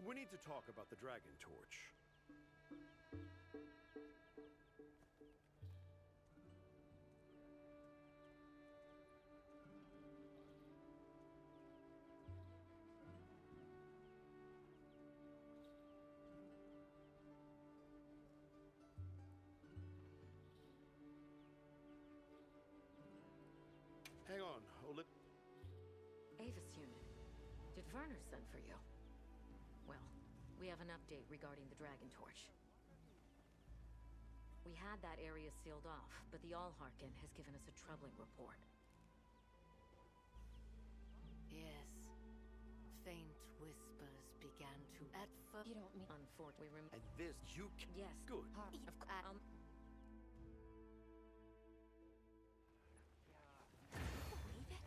We need to talk about the Dragon Torch. Hang on, Avis unit. Did Werner send for you? Well, we have an update regarding the Dragon Torch. We had that area sealed off, but the Allharkin has given us a troubling report. Yes. Faint whispers began to... At first... You don't mean... Unfortunately, and this you can... Yes. Good. Of course. Believe it?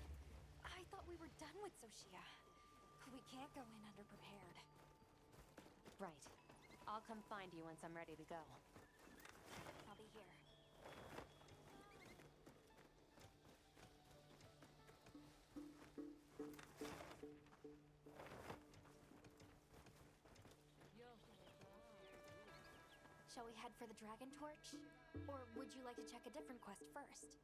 I thought we were done with Soshia. We can't go in underprepared. Right. I'll come find you once I'm ready to go. I'll be here. Shall we head for the Dragon Torch? Or would you like to check a different quest first?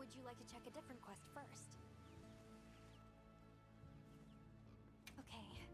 would you like to check a different quest first? Okay.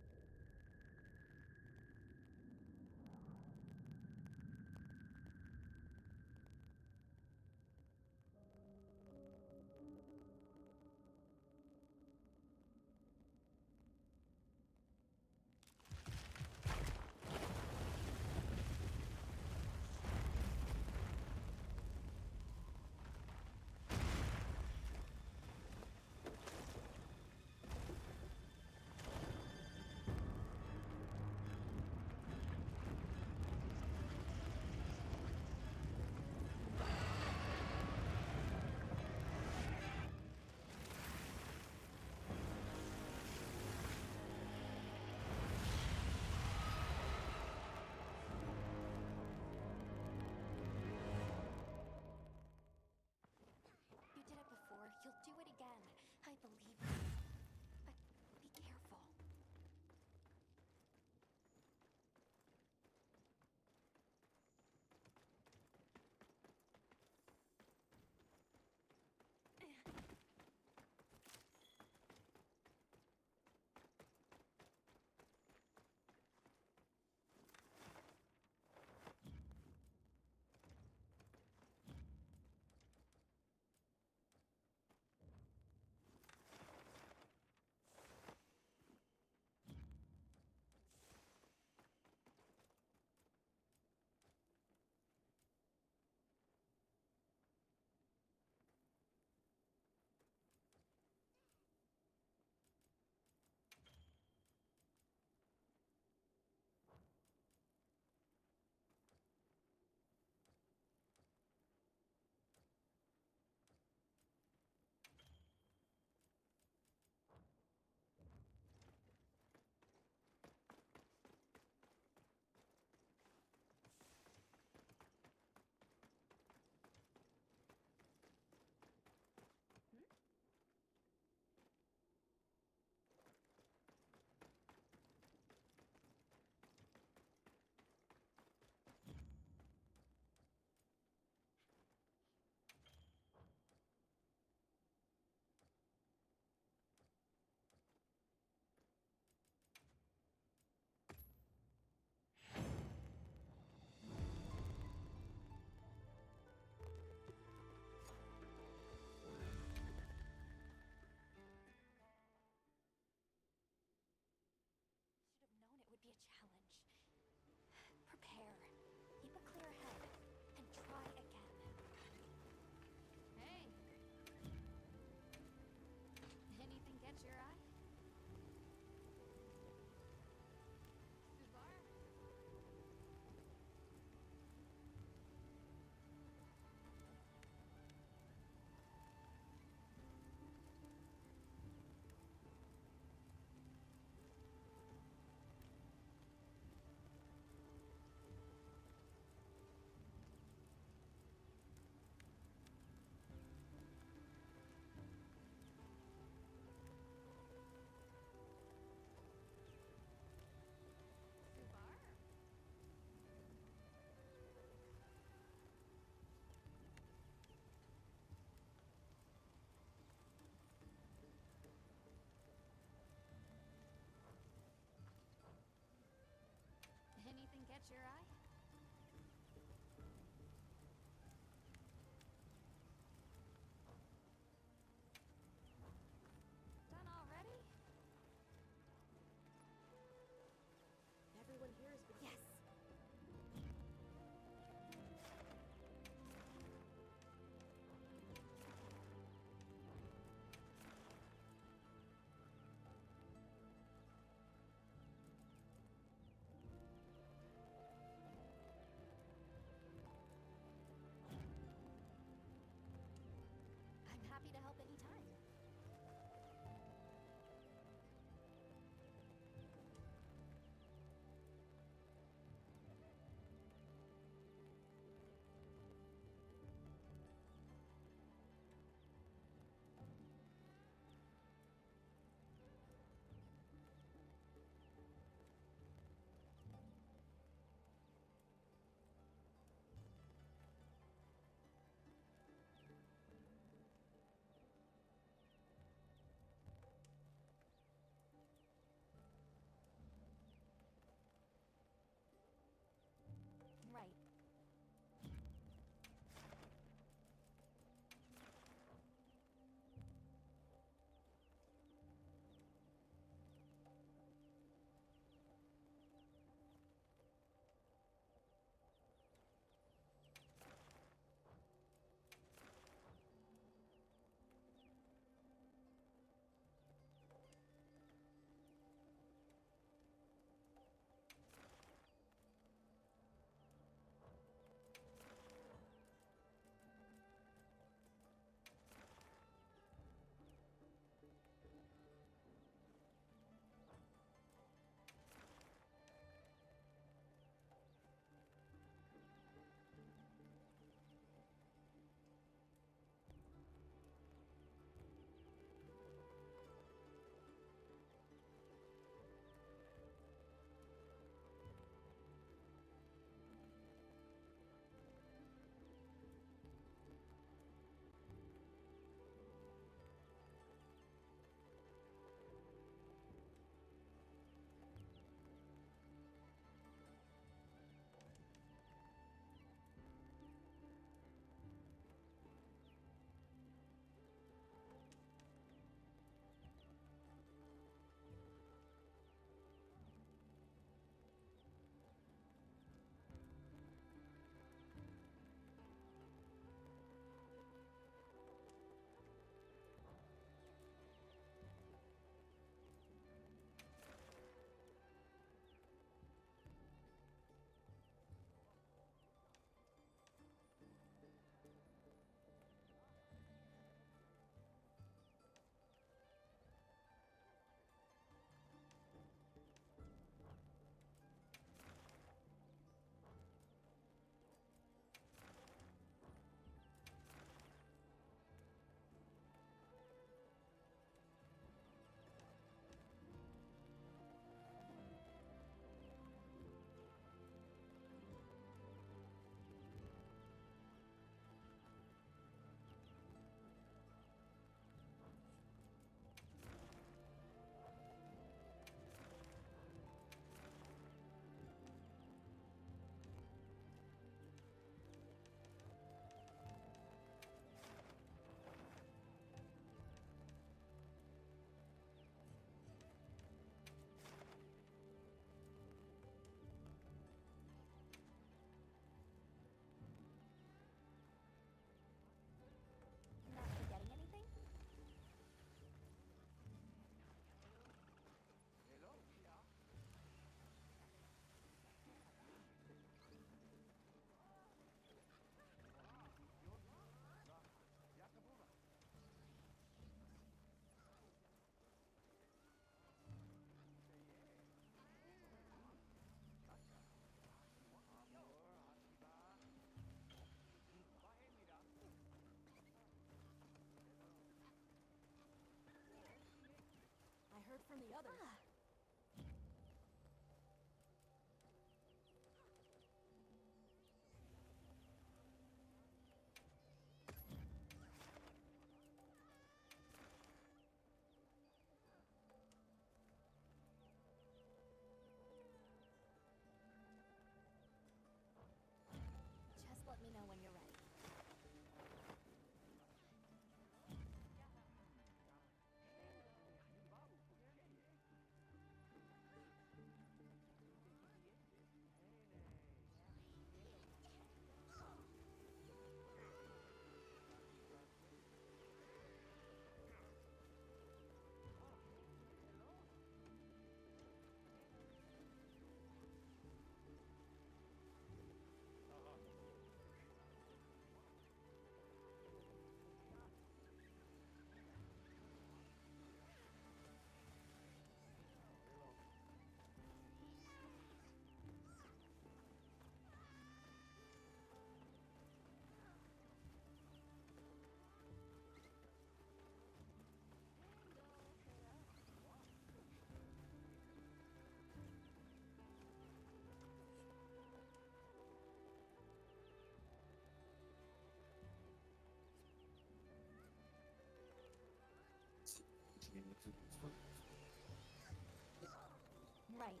Right.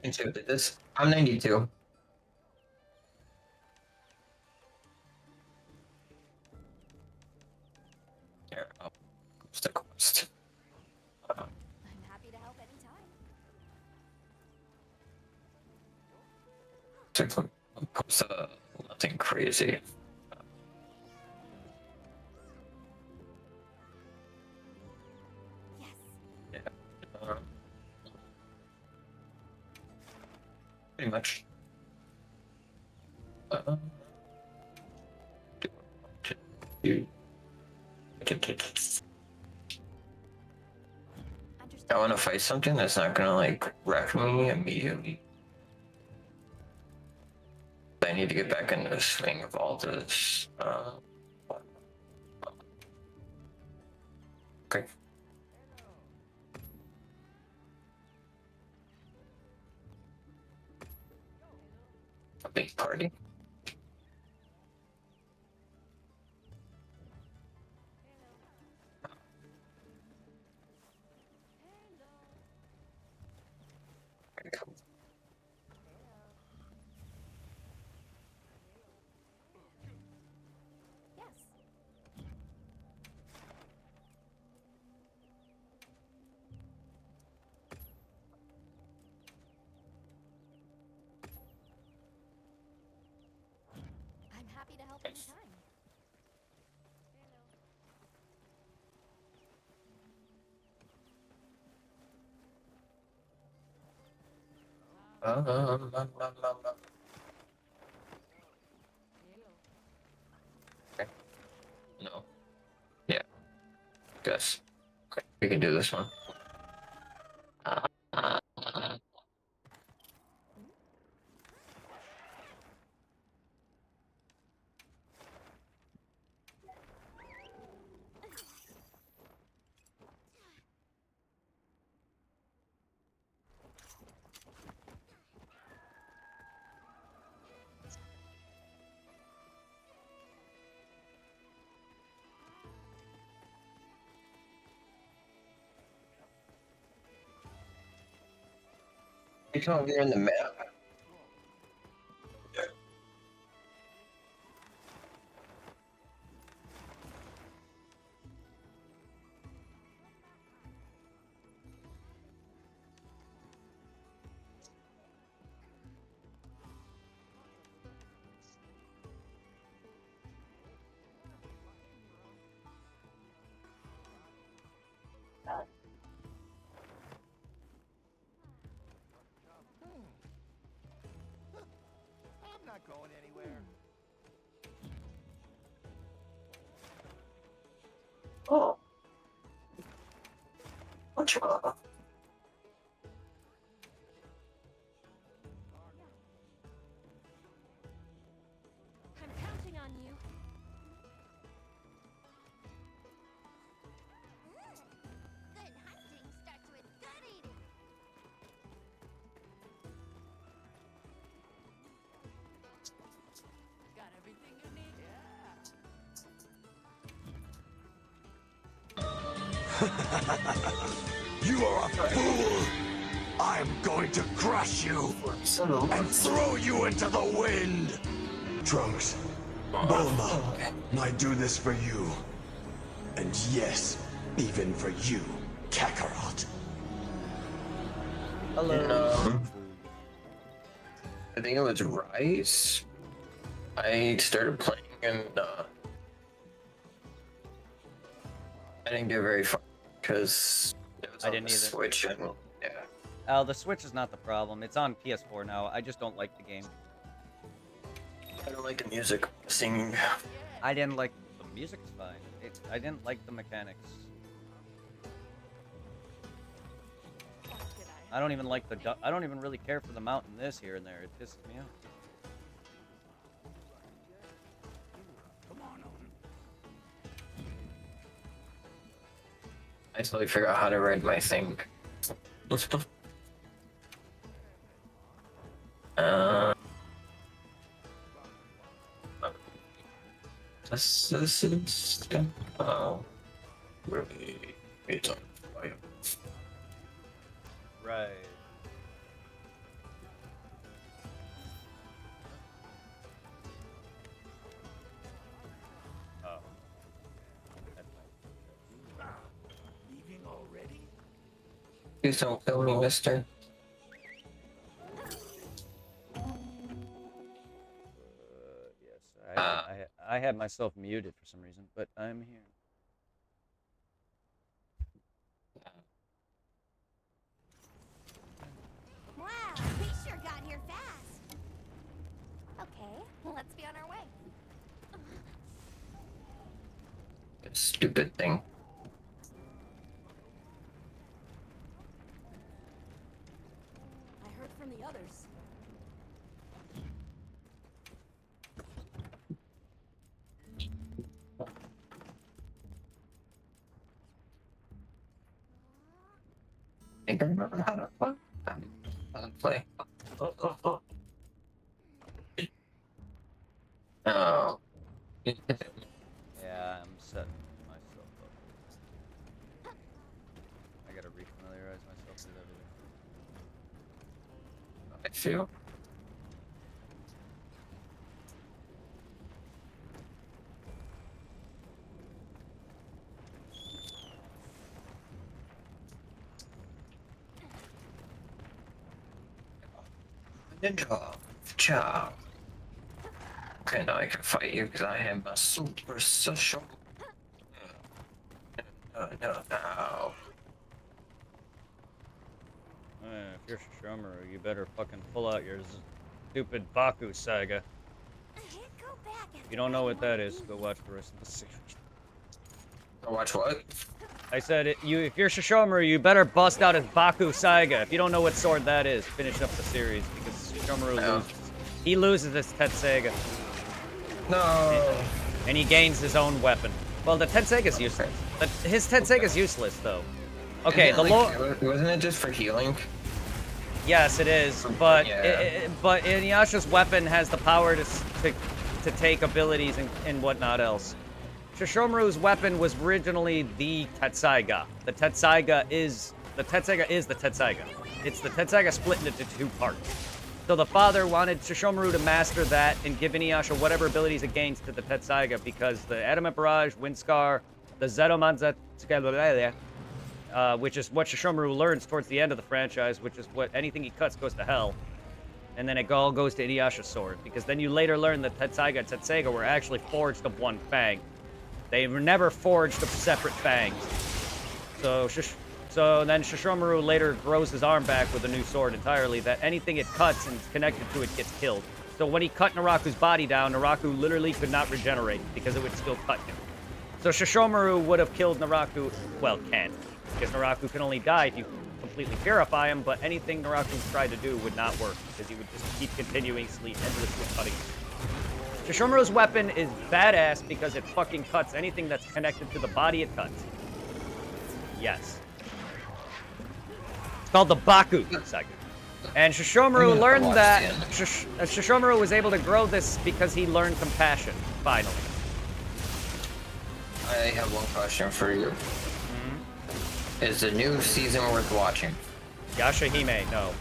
Into this. I'm 92. Here, I'll post a quest. I'm happy to help anytime. I'll post nothing crazy. Yes. Yeah. Pretty much. I want to fight something that's not gonna like wreck me immediately. I need to get back into the swing of all this. Okay. A big party. Cool. Yes. I'm happy to help anytime. Okay. No. Yeah. Guess. Okay. We can do this one. You come over here in the map. I'm not going anywhere. Oh. What's wrong? I'm counting on you. Good hunting starts with good eating. Got everything you need? You are a fool! I'm going to crush you and throw you into the wind! Trunks, Bulma, I do this for you. And yes, even for you, Kakarot. Hello. I think it was Rice. I started playing and I didn't get very far because it was I on didn't the either. Switch and yeah. Oh, the Switch is not the problem. It's on PS4 now. I just don't like the game. I don't like the music, singing. I didn't like the music's fine. I didn't like the mechanics. I don't even like the. I don't even really care for the mountain this here and there. It pisses me off. I totally forgot how to ride my thing. This is really it's on fire. Right. Oh. Leaving already? Please don't kill me, mister. Yes, I had myself muted for some reason, but I'm here. Wow, we sure got here fast. Okay, let's be on our way. Stupid thing. I heard from the others. I don't remember how to play. Oh. Oh. Yeah, I'm setting myself up. I gotta refamiliarize myself with everything. I feel. Ninja. Ciao. Okay, now I can fight you because I have a super social. No. If you're Shishomaru, you better fucking pull out your stupid Baku saga. I can't go back. If you don't know what that is, go watch the rest of the series. Watch what? I said, if you're Shishomaru, you better bust out his Baku Saiga. If you don't know what sword that is, finish up the series, because Shishomaru loses. He loses his Tetseiga. No. And he gains his own weapon. Well, the Tetseiga's useless. His Tetseiga's useless, though. Okay, the lore... Wasn't it just for healing? Yes, it is, but Yeah. but Inuyasha's weapon has the power to take abilities and whatnot else. Shishomaru's weapon was originally the Tetseiga. The Tetseiga is the Tetseiga. It's the Tetseiga split into two parts. So the father wanted Shishomaru to master that and give Inuyasha whatever abilities it gains to the Tetseiga because the Adamant Barrage, Wind Scar, the Zeromanza, which is what Shishomaru learns towards the end of the franchise, which is what anything he cuts goes to hell. And then it all goes to Inuyasha's sword, because then you later learn that Tetseiga and Tetseiga were actually forged of one fang. They were never forged of separate fangs. So then Shishomaru later grows his arm back with a new sword entirely, that anything it cuts and is connected to it gets killed. So when he cut Naraku's body down, Naraku literally could not regenerate, because it would still cut him. So Shishomaru would have killed Naraku, well, can't, because Naraku can only die if you completely purify him, but anything Naraku tried to do would not work, because he would just keep continuously, endlessly cutting. Shishomaru's weapon is badass because it fucking cuts anything that's connected to the body it cuts. Yes. It's called the Baku segment. And Shishomaru learned that... Shishomaru was able to grow this because he learned compassion, finally. I have one question for you. Is the new season worth watching? Yashahime, no.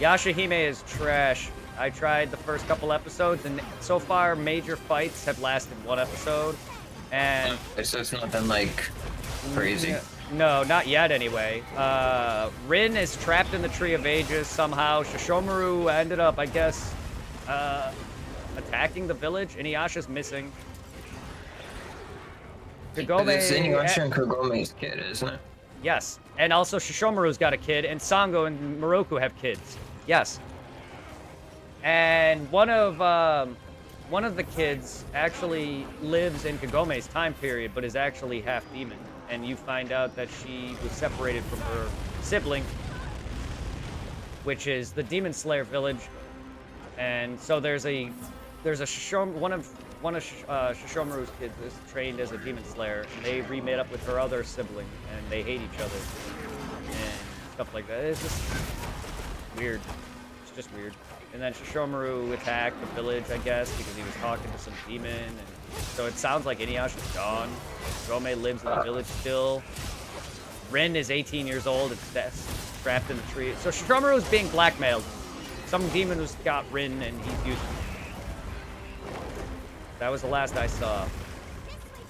Yashahime is trash. I tried the first couple episodes, and so far, major fights have lasted one episode, and... So it's nothing, like, crazy? No, not yet, anyway. Rin is trapped in the Tree of Ages somehow. Shishomaru ended up, I guess, attacking the village. Inuyasha's missing. Kagome... It's Inuyasha and Kagome's kid, isn't it? Yes, and also Shishomaru's got a kid, and Sango and Moroku have kids. Yes. And one of the kids actually lives in Kagome's time period, but is actually half demon. And you find out that she was separated from her sibling, which is the Demon Slayer village. And so there's a one of Shishomaru's kids is trained as a Demon Slayer, and they remade up with her other sibling, and they hate each other and stuff like that. It's just weird. It's just weird. And then Shishomaru attacked the village, I guess, because he was talking to some demon. And so it sounds like Inuyasha's gone. Gomei lives in the village still. Rin is 18 years old. It's trapped in the tree. So Shishomaru is being blackmailed. Some demon has got Rin, and he's using it. That was the last I saw.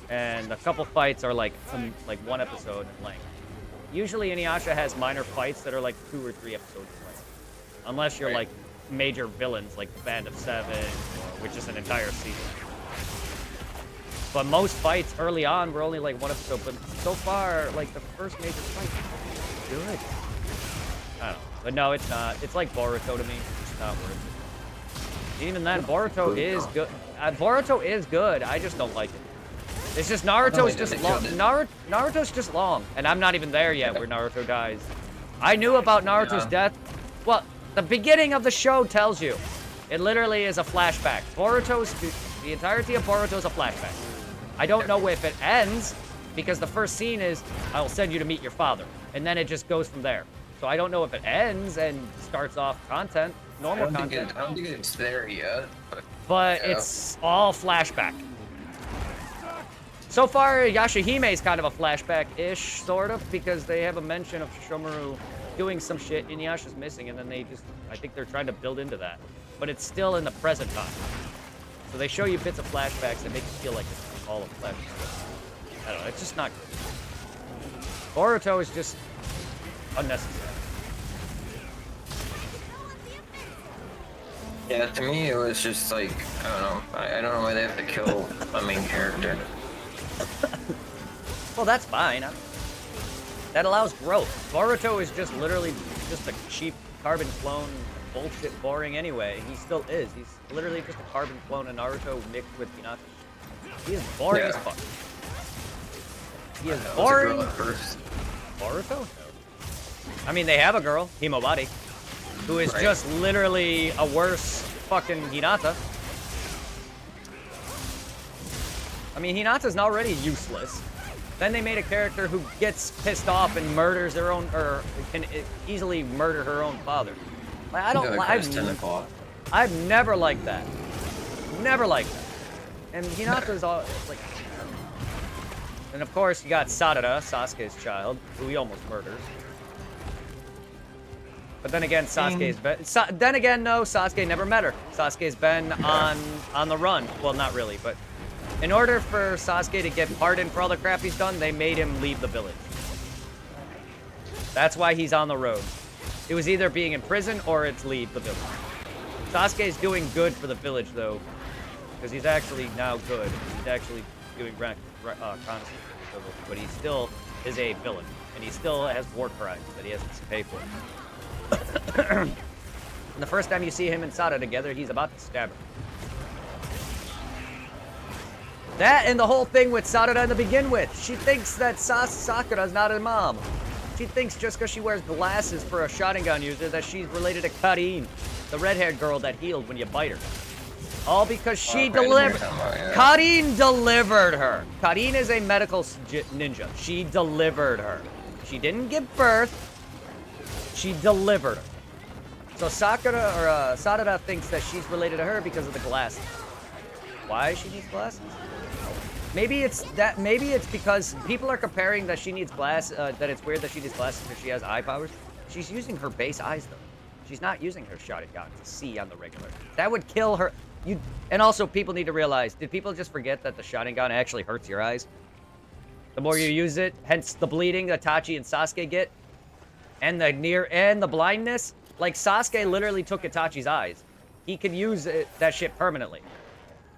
And a couple fights are like one episode in length. Usually Inuyasha has minor fights that are like 2 or 3 episodes in length. Unless you're like major villains like the Band of Seven, which is an entire season. But most fights early on were only like 1 episode, but so far, like the first major fight, good. I don't know. But no, it's not. It's like Boruto to me. It's not worth it. Even then, Boruto is good. Boruto is good. I just don't like it. It's just Naruto's just long. Naruto's just long, and I'm not even there yet where Naruto dies. I knew about Naruto's death. Well, the beginning of the show tells you. It literally is a flashback. The entirety of Boruto is a flashback. I don't know if it ends, because the first scene is, I'll send you to meet your father. And then it just goes from there. So I don't know if it ends and starts off content, normal content. I don't think it's there yet. But it's all flashback. So far, Yashahime is kind of a flashback-ish, sort of, because they have a mention of Shishomaru doing some shit Inuyasha's missing, and then they just, I think they're trying to build into that. But it's still in the present time. So they show you bits of flashbacks that make you feel like it's all a flashback. I don't know, it's just not good. Boruto is just unnecessary. Yeah, to me it was just like, I don't know. I don't know why they have to kill a main character. Well, that's fine. That allows growth. Boruto is just literally just a cheap carbon clone, bullshit, boring anyway. He still is. He's literally just a carbon clone of Naruto mixed with Hinata. He is boring as fuck. He is boring. Boruto? I mean, they have a girl, Himobari, who is just literally a worse fucking Hinata. I mean, Hinata's already useless. Then they made a character who gets pissed off and murders their own, or can easily murder her own father. Like, I don't like. I've never liked that. Never liked that. And Hinata's all like. And of course, you got Sarada, Sasuke's child, who he almost murders. But then again, Sasuke's been. Then again, no, Sasuke never met her. Sasuke's been on the run. Well, not really, but. In order for Sasuke to get pardoned for all the crap he's done, they made him leave the village. That's why he's on the road. It was either being in prison or it's leave the village. Sasuke's doing good for the village, though, because he's actually now good. He's actually doing reconnaissance, but he still is a villain, and he still has war crimes that he has to pay for. And the first time you see him and Sada together, he's about to stab her. That and the whole thing with Sarada to begin with. She thinks that Sakura's not her mom. She thinks just because she wears glasses for a Sharingan user that she's related to Karin, the red-haired girl that healed when you bite her. All because she delivered. Karin delivered her. Karin is a medical ninja. She delivered her. She didn't give birth. She delivered her. So Sarada thinks that she's related to her because of the glasses. Why she needs glasses? Maybe it's because people are comparing that she needs that it's weird that she needs glasses because she has eye powers. She's using her base eyes though. She's not using her Sharingan to see on the regular. That would kill her. And also people need to realize, did people just forget that the Sharingan actually hurts your eyes? The more you use it, hence the bleeding that Itachi and Sasuke get, and the blindness. Like Sasuke literally took Itachi's eyes. He could use that shit permanently.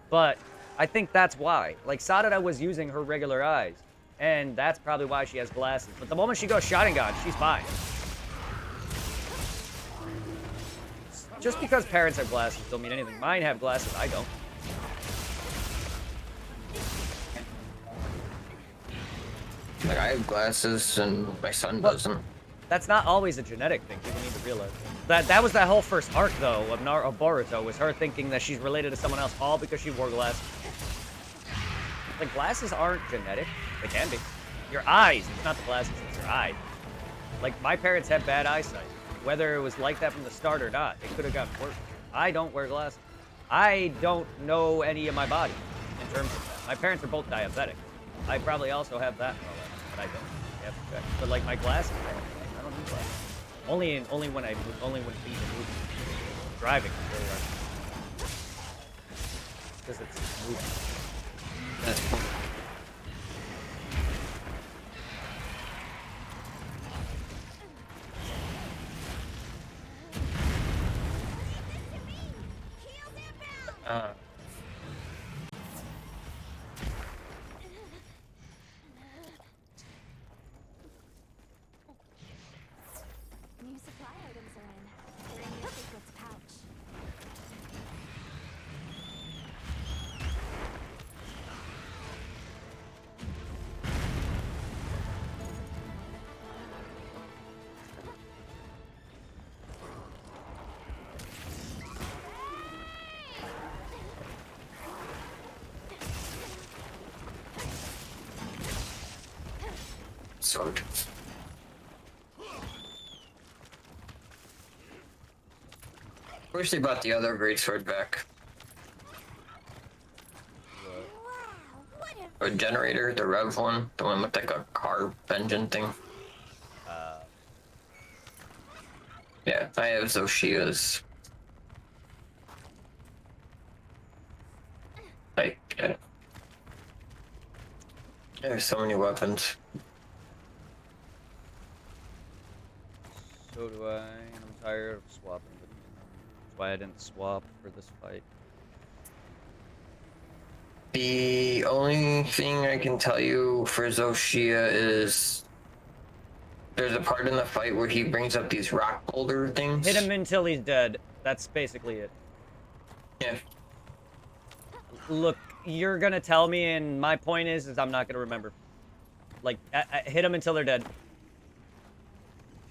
But I think that's why. Like, Sarada was using her regular eyes. And that's probably why she has glasses. But the moment she goes Sharingan, she's fine. Just because parents have glasses don't mean anything. Mine have glasses, I don't. Like, I have glasses and my son doesn't. That's not always a genetic thing. People need to realize that was that whole first arc, though, of Boruto, was her thinking that she's related to someone else, all because she wore glasses. Like, glasses aren't genetic. They can be. Your eyes. It's not the glasses, it's your eye. Like, my parents had bad eyesight. Whether it was like that from the start or not, it could have gotten worse. I don't wear glasses. I don't know any of my body in terms of that. My parents are both diabetic. I probably also have that and all that, but I don't. You have to check. But like my glasses, I don't need glasses. Only when being moving, driving really hard. Because it's moving. That's cool. New supply items are in. They're in your secrets pouch. Sword. Wish they brought the other greatsword back. Or generator, the Rev one, the one with like a car engine thing. Yeah, I have Zoshia's. Like, there's so many weapons. So do I, and I'm tired of swapping between them. That's why I didn't swap for this fight. The only thing I can tell you for Zoshia is there's a part in the fight where he brings up these rock boulder things. Hit him until he's dead. That's basically it. Yeah. Look, you're gonna tell me, and my point is I'm not gonna remember. Like, hit them until they're dead.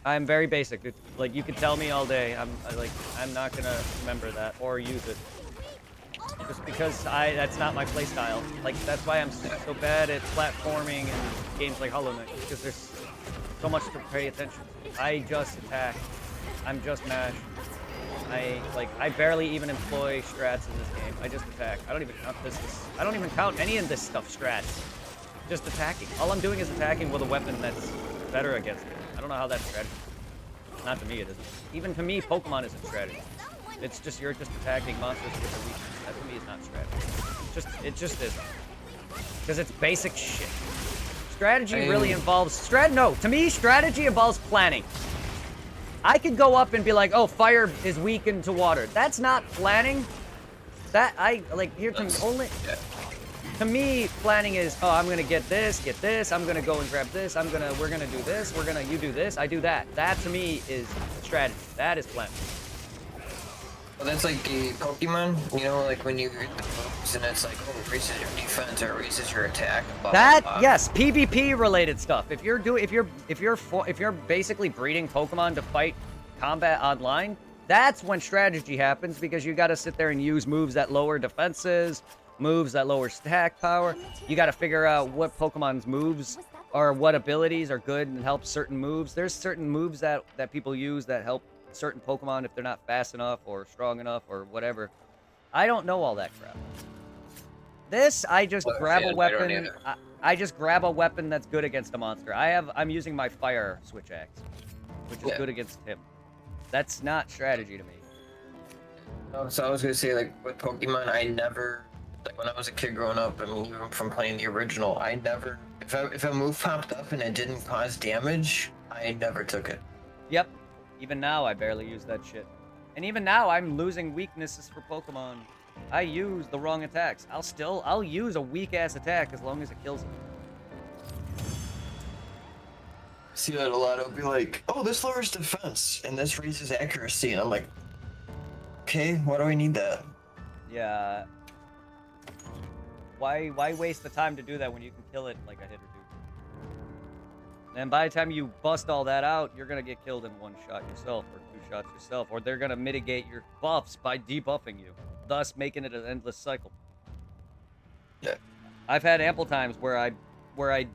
I'm very basic. It's, like, you can tell me all day. I'm not gonna remember that or use it. Just because that's not my playstyle. Like, that's why I'm so bad at platforming and games like Hollow Knight, because there's so much to pay attention to. I just attack. I'm just mash. I barely even employ strats in this game. I just attack. I don't even count this. I don't even count any of this stuff strats. Just attacking. All I'm doing is attacking with a weapon that's better against it. I don't know how that's strategy. Not to me, it isn't. Even to me, Pokemon isn't strategy. It's just you're just attacking monsters with their weakness. That to me is not strategy. It just isn't. Because it's basic shit. Strategy really involves no. To me, strategy involves planning. I could go up and be like, "Oh, fire is weakened to water." That's not planning. That to me, planning is, oh, I'm gonna get this, I'm gonna go and grab this, we're gonna do this, you do this, I do that. That to me is strategy. That is planning. Well, that's like the Pokemon, you know, like when you read the books and it's like, oh, it raises your defense or it raises your attack. Blah, that blah, blah. Yes, PvP related stuff. If you're basically breeding Pokemon to fight combat online, that's when strategy happens, because you got to sit there and use moves that lower defenses, moves that lower stack power. You got to figure out what Pokemon's moves or what abilities are good and help certain moves. There's certain moves that people use that help certain Pokemon if they're not fast enough or strong enough or whatever. I don't know all that crap. This, I just grab a weapon. I just grab a weapon that's good against a monster. I'm using my fire switch axe, which is good against him. That's not strategy to me. Oh, so I was gonna say, like, with Pokemon, I never, like, when I was a kid growing up, I mean, even from playing the original, I never, if a move popped up and it didn't cause damage, I never took it. Yep. Even now, I barely use that shit. And even now, I'm losing weaknesses for Pokemon. I use the wrong attacks. I'll use a weak-ass attack as long as it kills him. See that a lot. It'll be like, oh, this lowers defense and this raises accuracy, and I'm like, okay, why do I need that? Yeah. Why waste the time to do that when you can kill it in like a hit or two? And by the time you bust all that out, you're gonna get killed in one shot yourself, or two shots yourself, or they're gonna mitigate your buffs by debuffing you, thus making it an endless cycle. Yeah. I've had ample times where I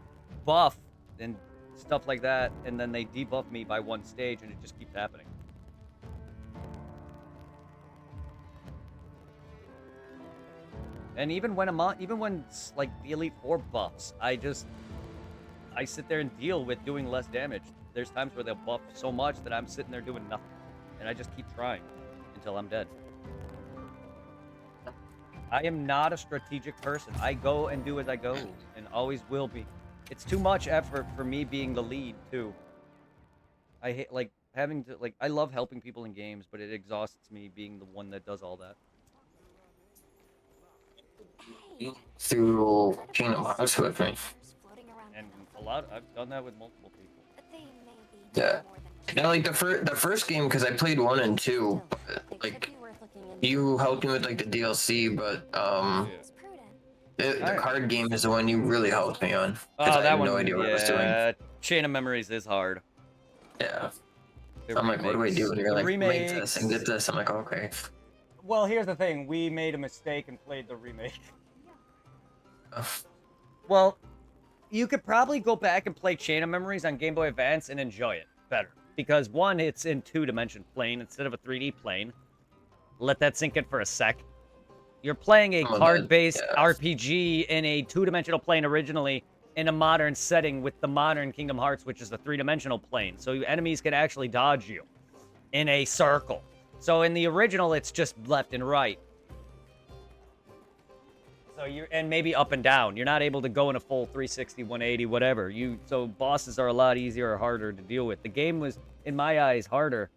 buff and stuff like that, and then they debuff me by one stage, and it just keeps happening. And even when like the Elite 4 buffs, I sit there and deal with doing less damage. There's times where they'll buff so much that I'm sitting there doing nothing. And I just keep trying until I'm dead. I am not a strategic person. I go and do as I go, and always will be. It's too much effort for me being the lead, too. I hate, like, having to, like, I love helping people in games, but it exhausts me being the one that does all that. Through Kingdom Hearts with me. And I've done that with multiple people. Yeah. Now, like, the first game, because I played 1 and 2, but, like, you helped me with, like, the DLC, but, the card game is the one you really helped me on. Because I had no idea what I was doing. Chain of Memories is hard. Yeah. I'm like, what do I do? And you're like, make this and get this. I'm like, okay. Well, here's the thing. We made a mistake and played the remake. Well, you could probably go back and play Chain of Memories on Game Boy Advance and enjoy it better. Because, one, it's in 2-dimension plane instead of a 3D plane. Let that sink in for a sec. You're playing a card-based RPG in a 2-dimensional plane originally in a modern setting with the modern Kingdom Hearts, which is a 3-dimensional plane. So enemies can actually dodge you in a circle. So in the original, it's just left and right. So and maybe up and down. You're not able to go in a full 360, 180, whatever. So bosses are a lot easier or harder to deal with. The game was, in my eyes, harder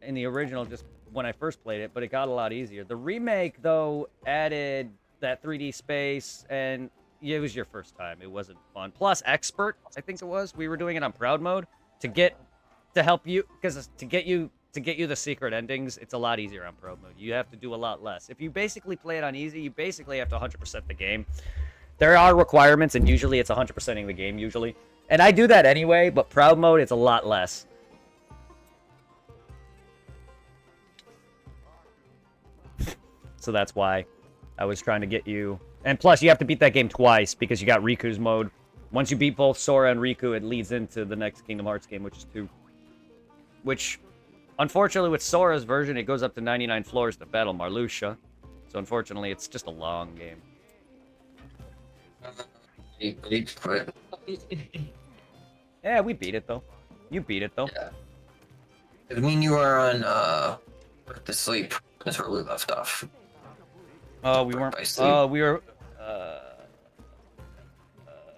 in the original just when I first played it, but it got a lot easier. The remake, though, added that 3D space, and it was your first time. It wasn't fun. Plus, Expert, I think it was. We were doing it on Proud Mode to help you, because to get you the secret endings, it's a lot easier on Proud Mode. You have to do a lot less. If you basically play it on easy, you basically have to 100% the game. There are requirements, and usually it's 100%ing the game, usually. And I do that anyway, but Proud Mode, it's a lot less. So that's why I was trying to get you. And plus, you have to beat that game twice because you got Riku's mode. Once you beat both Sora and Riku, it leads into the next Kingdom Hearts game, which is 2. Which, unfortunately, with Sora's version, it goes up to 99 floors to battle Marluxia. So, unfortunately, it's just a long game. Yeah, we beat it, though. You beat it, though. Yeah. I mean, you are on, the sleep. That's where we left off. Oh, we weren't. Oh, we were.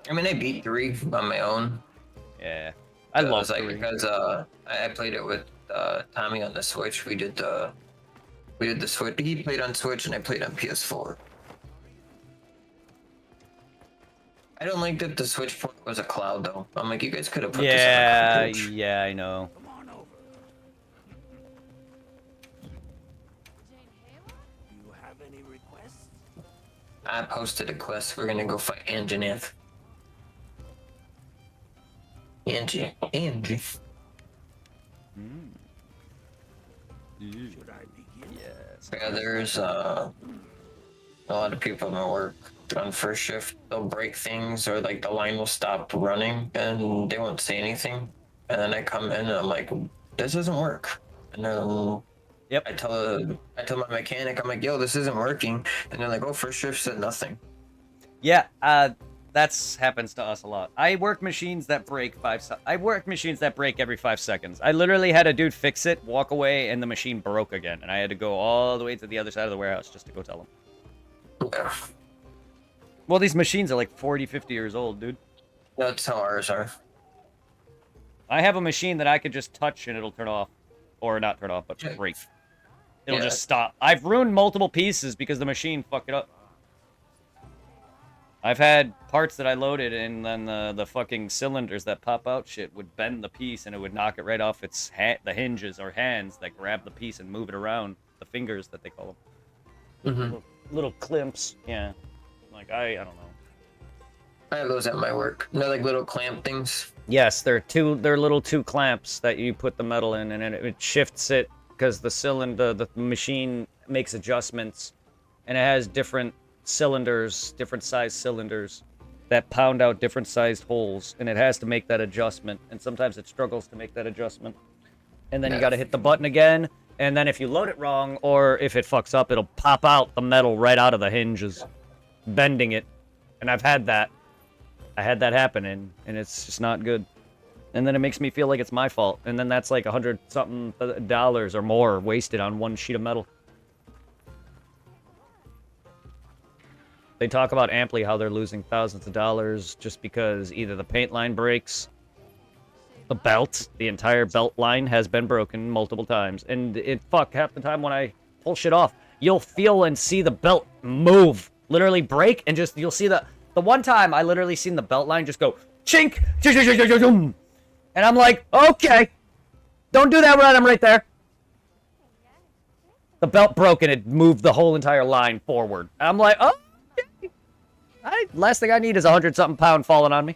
I mean, I beat 3 on my own. Yeah, I love 3 because I played it with Tommy on the Switch. We did the Switch. He played on Switch and I played on PS4. I don't like that the Switch port was a cloud though. I'm like, you guys could have put this on a cartridge. Yeah, I know. I posted a quest. We're gonna go fight Anjanath. Angie. Should I begin? Yes. Yeah, there's a lot of people at my work on first shift. They'll break things, or like the line will stop running, and they won't say anything. And then I come in and I'm like, "This doesn't work." And then I tell my mechanic, I'm like, yo, this isn't working. And they're like, oh, first shift said nothing. Yeah, that's happens to us a lot. I work machines that break every 5 seconds. I literally had a dude fix it, walk away, and the machine broke again. And I had to go all the way to the other side of the warehouse just to go tell him. Yeah. Well, these machines are like 40, 50 years old, dude. That's how ours are. I have a machine that I could just touch and it'll turn off. Or not turn off, but break. It'll just stop. I've ruined multiple pieces because the machine fucked it up. I've had parts that I loaded and then the fucking cylinders that pop out shit would bend the piece and it would knock it right off its the hinges or hands that grab the piece and move it around. The fingers that they call them. Mm-hmm. Little clamps. Yeah. Like, I don't know. I have those at my work. They're like little clamp things. Yes, they're little 2 clamps that you put the metal in and then it shifts it. Because the machine makes adjustments, and it has different cylinders, different size cylinders that pound out different sized holes, and it has to make that adjustment. And sometimes it struggles to make that adjustment, and then you got to hit the button again. And then if you load it wrong, or if it fucks up, it'll pop out the metal right out of the hinges. bending it. And I've had that. I had that happen, and it's just not good. And then it makes me feel like it's my fault. And then that's like $100-something or more wasted on one sheet of metal. They talk about amply how they're losing thousands of dollars just because either the paint line breaks, the belt, the entire belt line has been broken multiple times. And half the time when I pull shit off, you'll feel and see the belt move. Literally break, and just, you'll see the one time I literally seen the belt line just go, chink, and I'm like, okay, don't do that right, I'm right there. The belt broke and it moved the whole entire line forward. I'm like, oh, okay. Last thing I need is 100-something pound falling on me.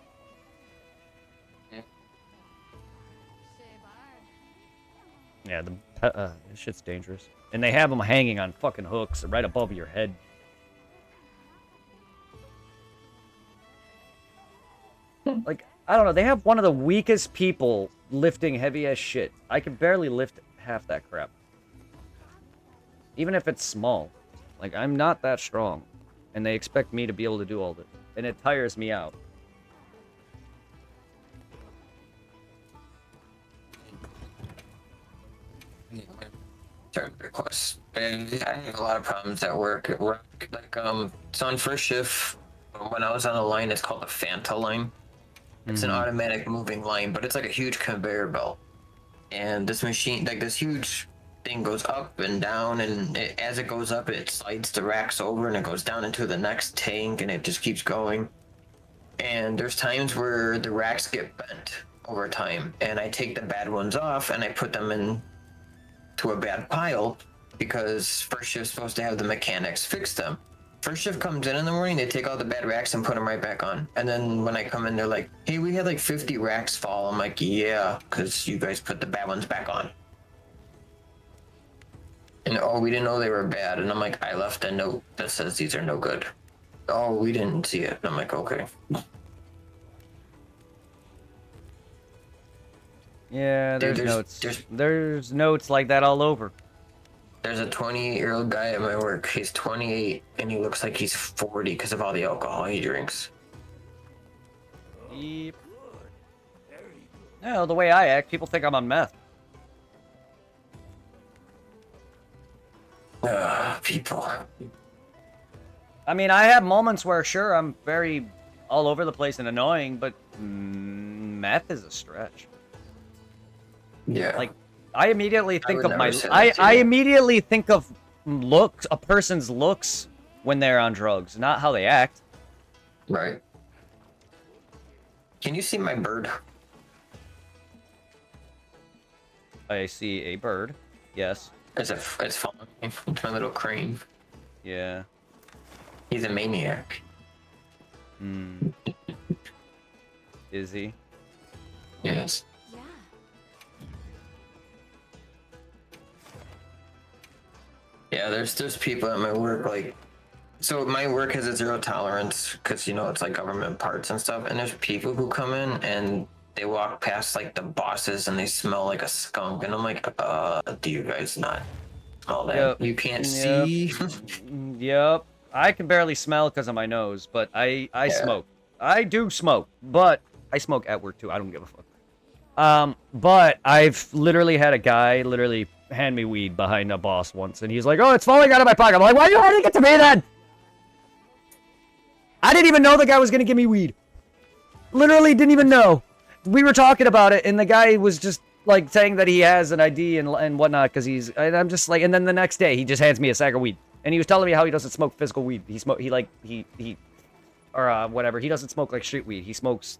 Yeah, this shit's dangerous. And they have them hanging on fucking hooks right above your head. Like, I don't know, they have one of the weakest people lifting heavy-ass shit. I can barely lift half that crap. Even if it's small. Like, I'm not that strong. And they expect me to be able to do all this. And it tires me out. Certain requests. And I have a lot of problems at work. Like, so on first shift, when I was on the line, it's called the Fanta line. It's an automatic moving line, but it's like a huge conveyor belt. And this machine, like this huge thing goes up and down, and as it goes up, it slides the racks over and it goes down into the next tank, and it just keeps going. And there's times where the racks get bent over time, and I take the bad ones off and I put them in to a bad pile because first shift's supposed to have the mechanics fix them. First shift comes in the morning, they take all the bad racks and put them right back on. And then when I come in, they're like, hey, we had like 50 racks fall. I'm like, yeah, because you guys put the bad ones back on. And, oh, we didn't know they were bad. And I'm like, I left a note that says these are no good. Oh, we didn't see it. And I'm like, okay. Yeah, there's notes like that all over. There's a 28-year-old guy at my work. He's 28, and he looks like he's 40 because of all the alcohol he drinks. Yep. No, the way I act, people think I'm on meth. People. I mean, I have moments where, sure, I'm very all over the place and annoying, but meth is a stretch. Yeah. Like, I immediately think of I immediately think of looks, a person's looks when they're on drugs, not how they act. Right. Can you see my bird? I see a bird. Yes. It's falling. It's my little crane. Yeah. He's a maniac. Hmm. Is he? Yes. Yeah, there's people at my work, like, so my work has a zero tolerance because, you know, it's like government parts and stuff, and there's people who come in and they walk past like the bosses and they smell like a skunk, and I'm like, do you guys not smell that? Yep. You can't see? Yep. I can barely smell because of my nose, but I smoke. I do smoke, but I smoke at work too. I don't give a fuck. But I've literally had a guy hand me weed behind a boss once, and he's like, oh, it's falling out of my pocket. I'm like, why are you handing it to me then? I didn't even know the guy was gonna give me weed. Literally didn't even know. We were talking about it, and the guy was just like saying that he has an ID and whatnot because and I'm just like, and then the next day he just hands me a sack of weed, and he was telling me how he doesn't smoke physical weed. He doesn't smoke like street weed. He smokes,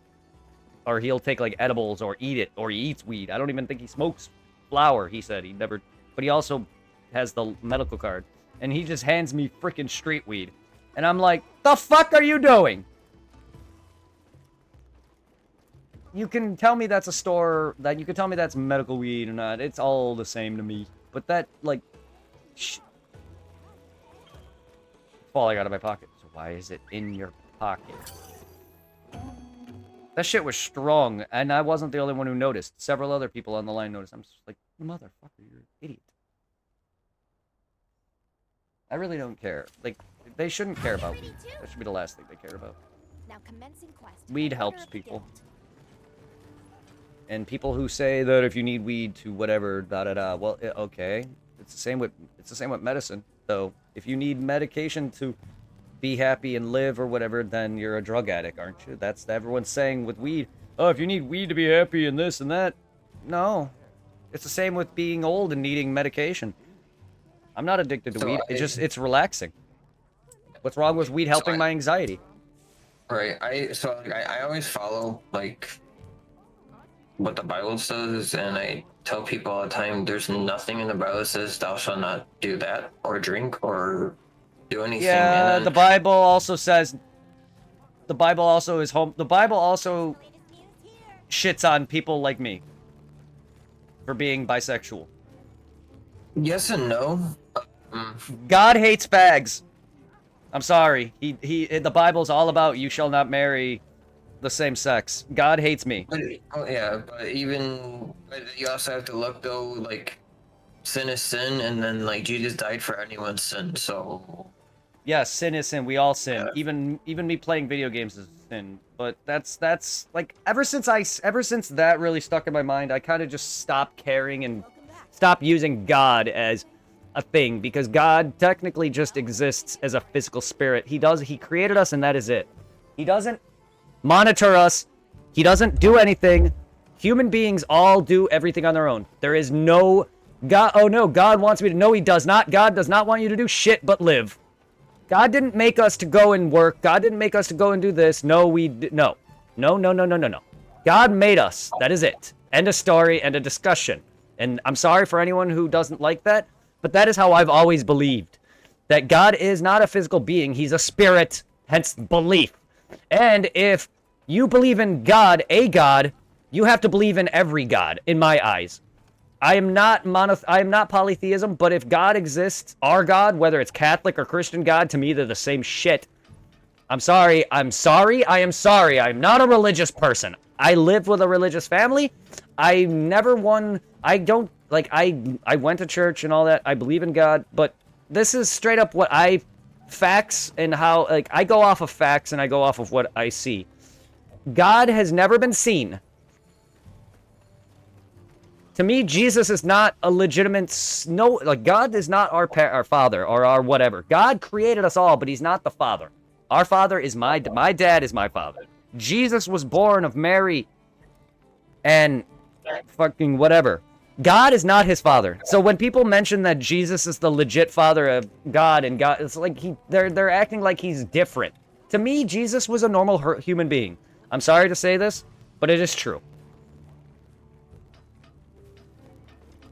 or he'll take like edibles or eat it, or he eats weed. I don't even think he smokes flower. He said he never, but he also has the medical card, and he just hands me freaking street weed, and I'm like, the fuck are you doing? You can tell me that's a store, that you can tell me that's medical weed or not. It's all the same to me. But that, like, falling out of my pocket. So why is it in your pocket? That shit was strong, and I wasn't the only one who noticed. Several other people on the line noticed. I'm just like, motherfucker, you're an idiot. I really don't care. Like, they shouldn't care about weed. That should be the last thing they care about. Now commencing quest. Weed Order helps of the people. guild. And people who say that if you need weed to whatever, well, okay. It's the same with medicine. So if you need medication to be happy and live or whatever, then you're a drug addict, aren't you? That's everyone's saying with weed. Oh, if you need weed to be happy and this and that. No. It's the same with being old and needing medication. I'm not addicted to weed. It's relaxing. What's wrong with weed helping my anxiety? Right. I always follow like what the Bible says, and I tell people all the time there's nothing in the Bible that says thou shalt not do that or drink or do anything. Yeah, and then, the Bible also says the Bible also is home. The Bible also shits on people like me for being bisexual. yes and no. God hates fags. I'm sorry. The Bible's all about you shall not marry the same sex. God hates me. But you also have to look though, like sin is sin, and then like Jesus died for anyone's sin. So Yes, sin is sin. We all sin. Yeah. Even me playing video games is sin. But that's like ever since that really stuck in my mind, I kind of just stopped caring and stopped using God as a thing, because God technically just exists as a physical spirit. He created us, and that is it. He doesn't monitor us. He doesn't do anything. Human beings all do everything on their own. There is no God. Oh no, God wants me to. No, he does not. God does not want you to do shit but live. God didn't make us to go and work. God didn't make us to go and do this. No. No. God made us. That is it. End of story, end of discussion. And I'm sorry for anyone who doesn't like that, but that is how I've always believed. That God is not a physical being. He's a spirit, hence belief. And if you believe in God, a God, you have to believe in every God, in my eyes. I am not polytheism, but if God exists, our God, whether it's Catholic or Christian God, to me they're the same shit. I'm sorry. I'm not a religious person. I live with a religious family. I went to church and all that. I believe in God, but this is straight up what facts and how, like, I go off of facts and I go off of what I see. God has never been seen. To me, Jesus is not a legitimate, God is not our father or our whatever. God created us all, but he's not the father. Our father is my dad is my father. Jesus was born of Mary and fucking whatever. God is not his father. So when people mention that Jesus is the legit father of God and God, it's like they're acting like he's different. To me, Jesus was a normal human being. I'm sorry to say this, but it is true.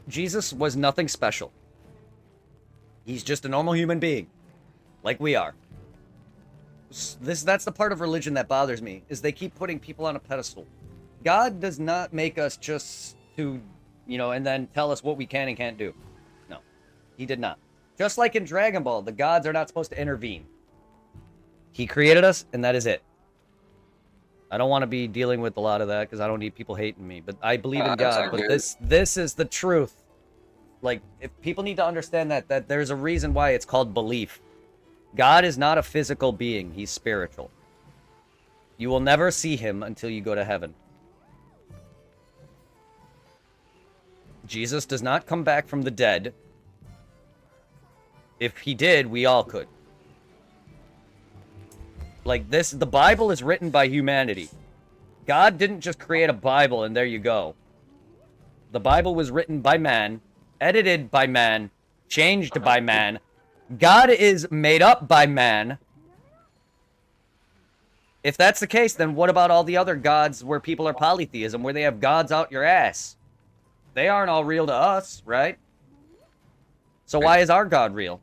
Jesus was nothing special. He's just a normal human being, like we are. That's the part of religion that bothers me, is they keep putting people on a pedestal. God does not make us just to, and then tell us what we can and can't do. No, he did not. Just like in Dragon Ball, the gods are not supposed to intervene. He created us, and that is it. I don't want to be dealing with a lot of that because I don't need people hating me, but I believe in God. But this is the truth. Like, if people need to understand that there's a reason why it's called belief. God is not a physical being. He's spiritual. You will never see him until you go to heaven. Jesus does not come back from the dead. If he did, we all could. Like this, the Bible is written by humanity. God didn't just create a Bible and there you go. The Bible was written by man, edited by man, changed by man. God is made up by man. If that's the case, then what about all the other gods where people are polytheism, where they have gods out your ass? They aren't all real to us, right? So why is our God real?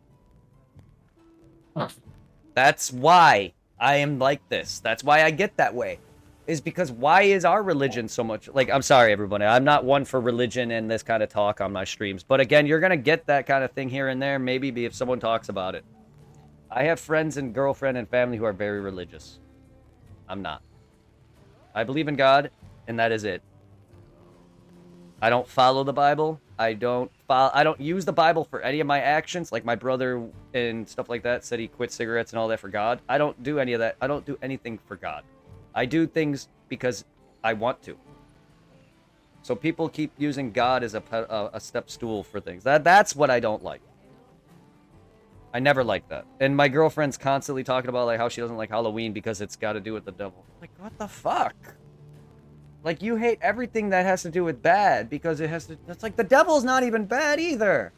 That's why I am like this. That's why I get that way. Is because why is our religion so much... Like, I'm sorry, everybody. I'm not one for religion and this kind of talk on my streams. But again, you're going to get that kind of thing here and there. Maybe if someone talks about it. I have friends and girlfriend and family who are very religious. I'm not. I believe in God, and that is it. I don't follow the Bible. I don't use the Bible for any of my actions. Like my brother and stuff like that said he quit cigarettes and all that for God. I don't do any of that. I don't do anything for God. I do things because I want to. So people keep using God as a step stool for things. That's what I don't like. I never liked that. And my girlfriend's constantly talking about like how she doesn't like Halloween because it's got to do with the devil. Like, what the fuck? Like, you hate everything that has to do with bad because it has to... It's like, the devil's not even bad either.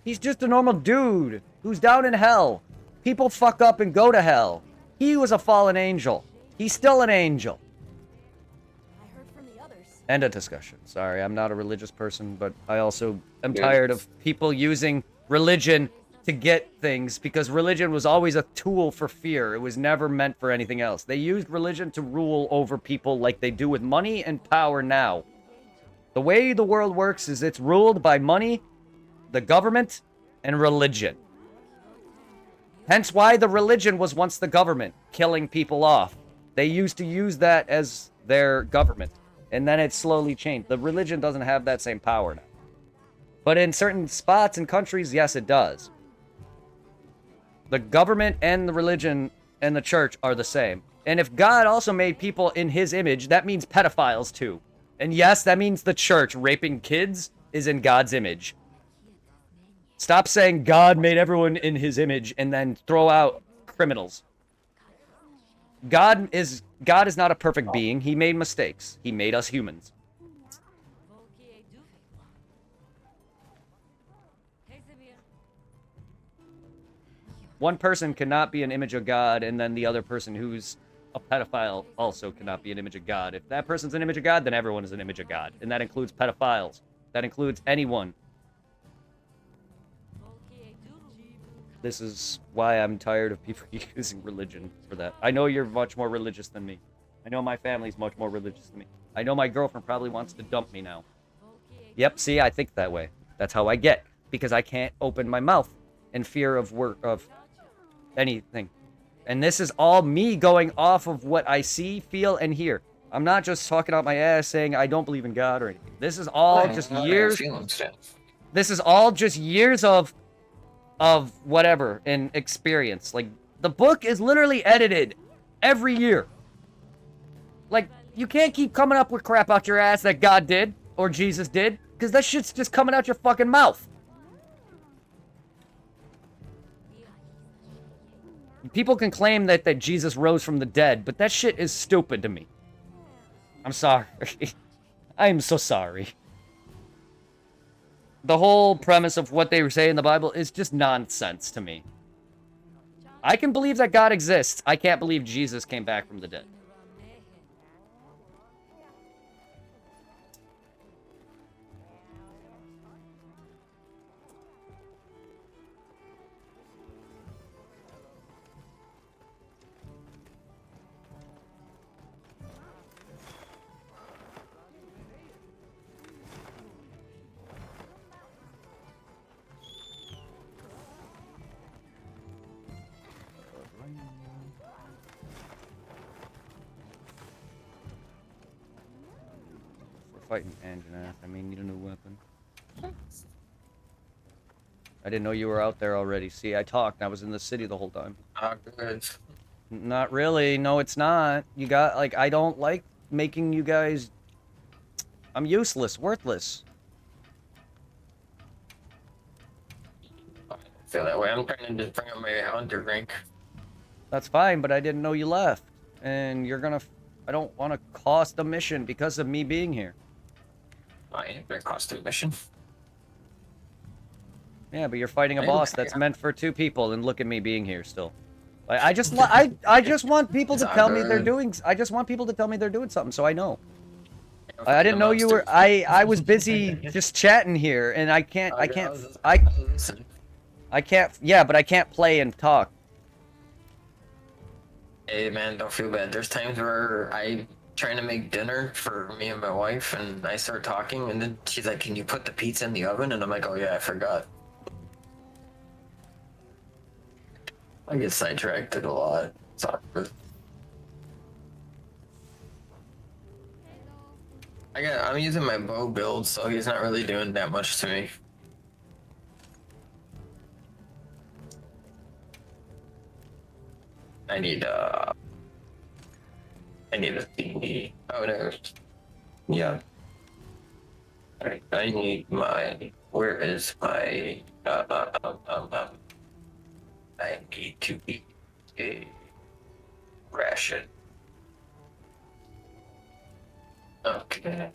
He's just a normal dude who's down in hell. People fuck up and go to hell. He was a fallen angel. He's still an angel. I heard from the others. End of discussion. Sorry, I'm not a religious person, but I also am tired of people using religion to get things, because religion was always a tool for fear. It was never meant for anything else. They used religion to rule over people like they do with money and power now. The way the world works is it's ruled by money, the government, and religion. Hence why the religion was once the government, killing people off. They used to use that as their government, and then it slowly changed. The religion doesn't have that same power now. But in certain spots and countries, yes, it does. The government and the religion and the church are the same. And if God also made people in his image, that means pedophiles too. And yes, that means the church raping kids is in God's image. Stop saying God made everyone in his image and then throw out criminals. God is not a perfect being. He made mistakes. He made us humans. One person cannot be an image of God, and then the other person who's a pedophile also cannot be an image of God. If that person's an image of God, then everyone is an image of God. And that includes pedophiles. That includes anyone. This is why I'm tired of people using religion for that. I know you're much more religious than me. I know my family's much more religious than me. I know my girlfriend probably wants to dump me now. Yep, see, I think that way. That's how I get. Because I can't open my mouth in fear of anything. And this is all me going off of what I see, feel, and hear. I'm not just talking out my ass saying I don't believe in God or anything. This is all just years. This is all just years of whatever and experience. Like, the book is literally edited every year. Like, you can't keep coming up with crap out your ass that God did or Jesus did, because that shit's just coming out your fucking mouth. People can claim that Jesus rose from the dead, but that shit is stupid to me. I'm sorry. I am so sorry. The whole premise of what they say in the Bible is just nonsense to me. I can believe that God exists. I can't believe Jesus came back from the dead. Fighting Anjanath. I mean, need a new weapon. I didn't know you were out there already. See, I talked. I was in the city the whole time. Good. Not really. No, it's not. You got, like, I don't like making you guys... I'm useless. Worthless. I feel that way. I'm trying to just bring up my hunter rank. That's fine, but I didn't know you left. And you're gonna... I don't want to cost a mission because of me being here. I ain't gonna cost a mission. Yeah, but you're fighting a boss that's meant for 2 people, and look at me being here still. I just want people to tell me they're doing. I just want people to tell me they're doing something, so I know. I didn't know you were. I was busy just chatting here, and I can't. Yeah, but I can't play and talk. Hey man, don't feel bad. There's times where I'm trying to make dinner for me and my wife, and I start talking, and then she's like, "Can you put the pizza in the oven?" And I'm like, "Oh yeah, I forgot." I get sidetracked a lot. It's awkward. I'm using my bow build, so he's not really doing that much to me. I need a thingy. Oh no. Yeah. Alright, I need my, where is my, I need to eat a ration. Okay.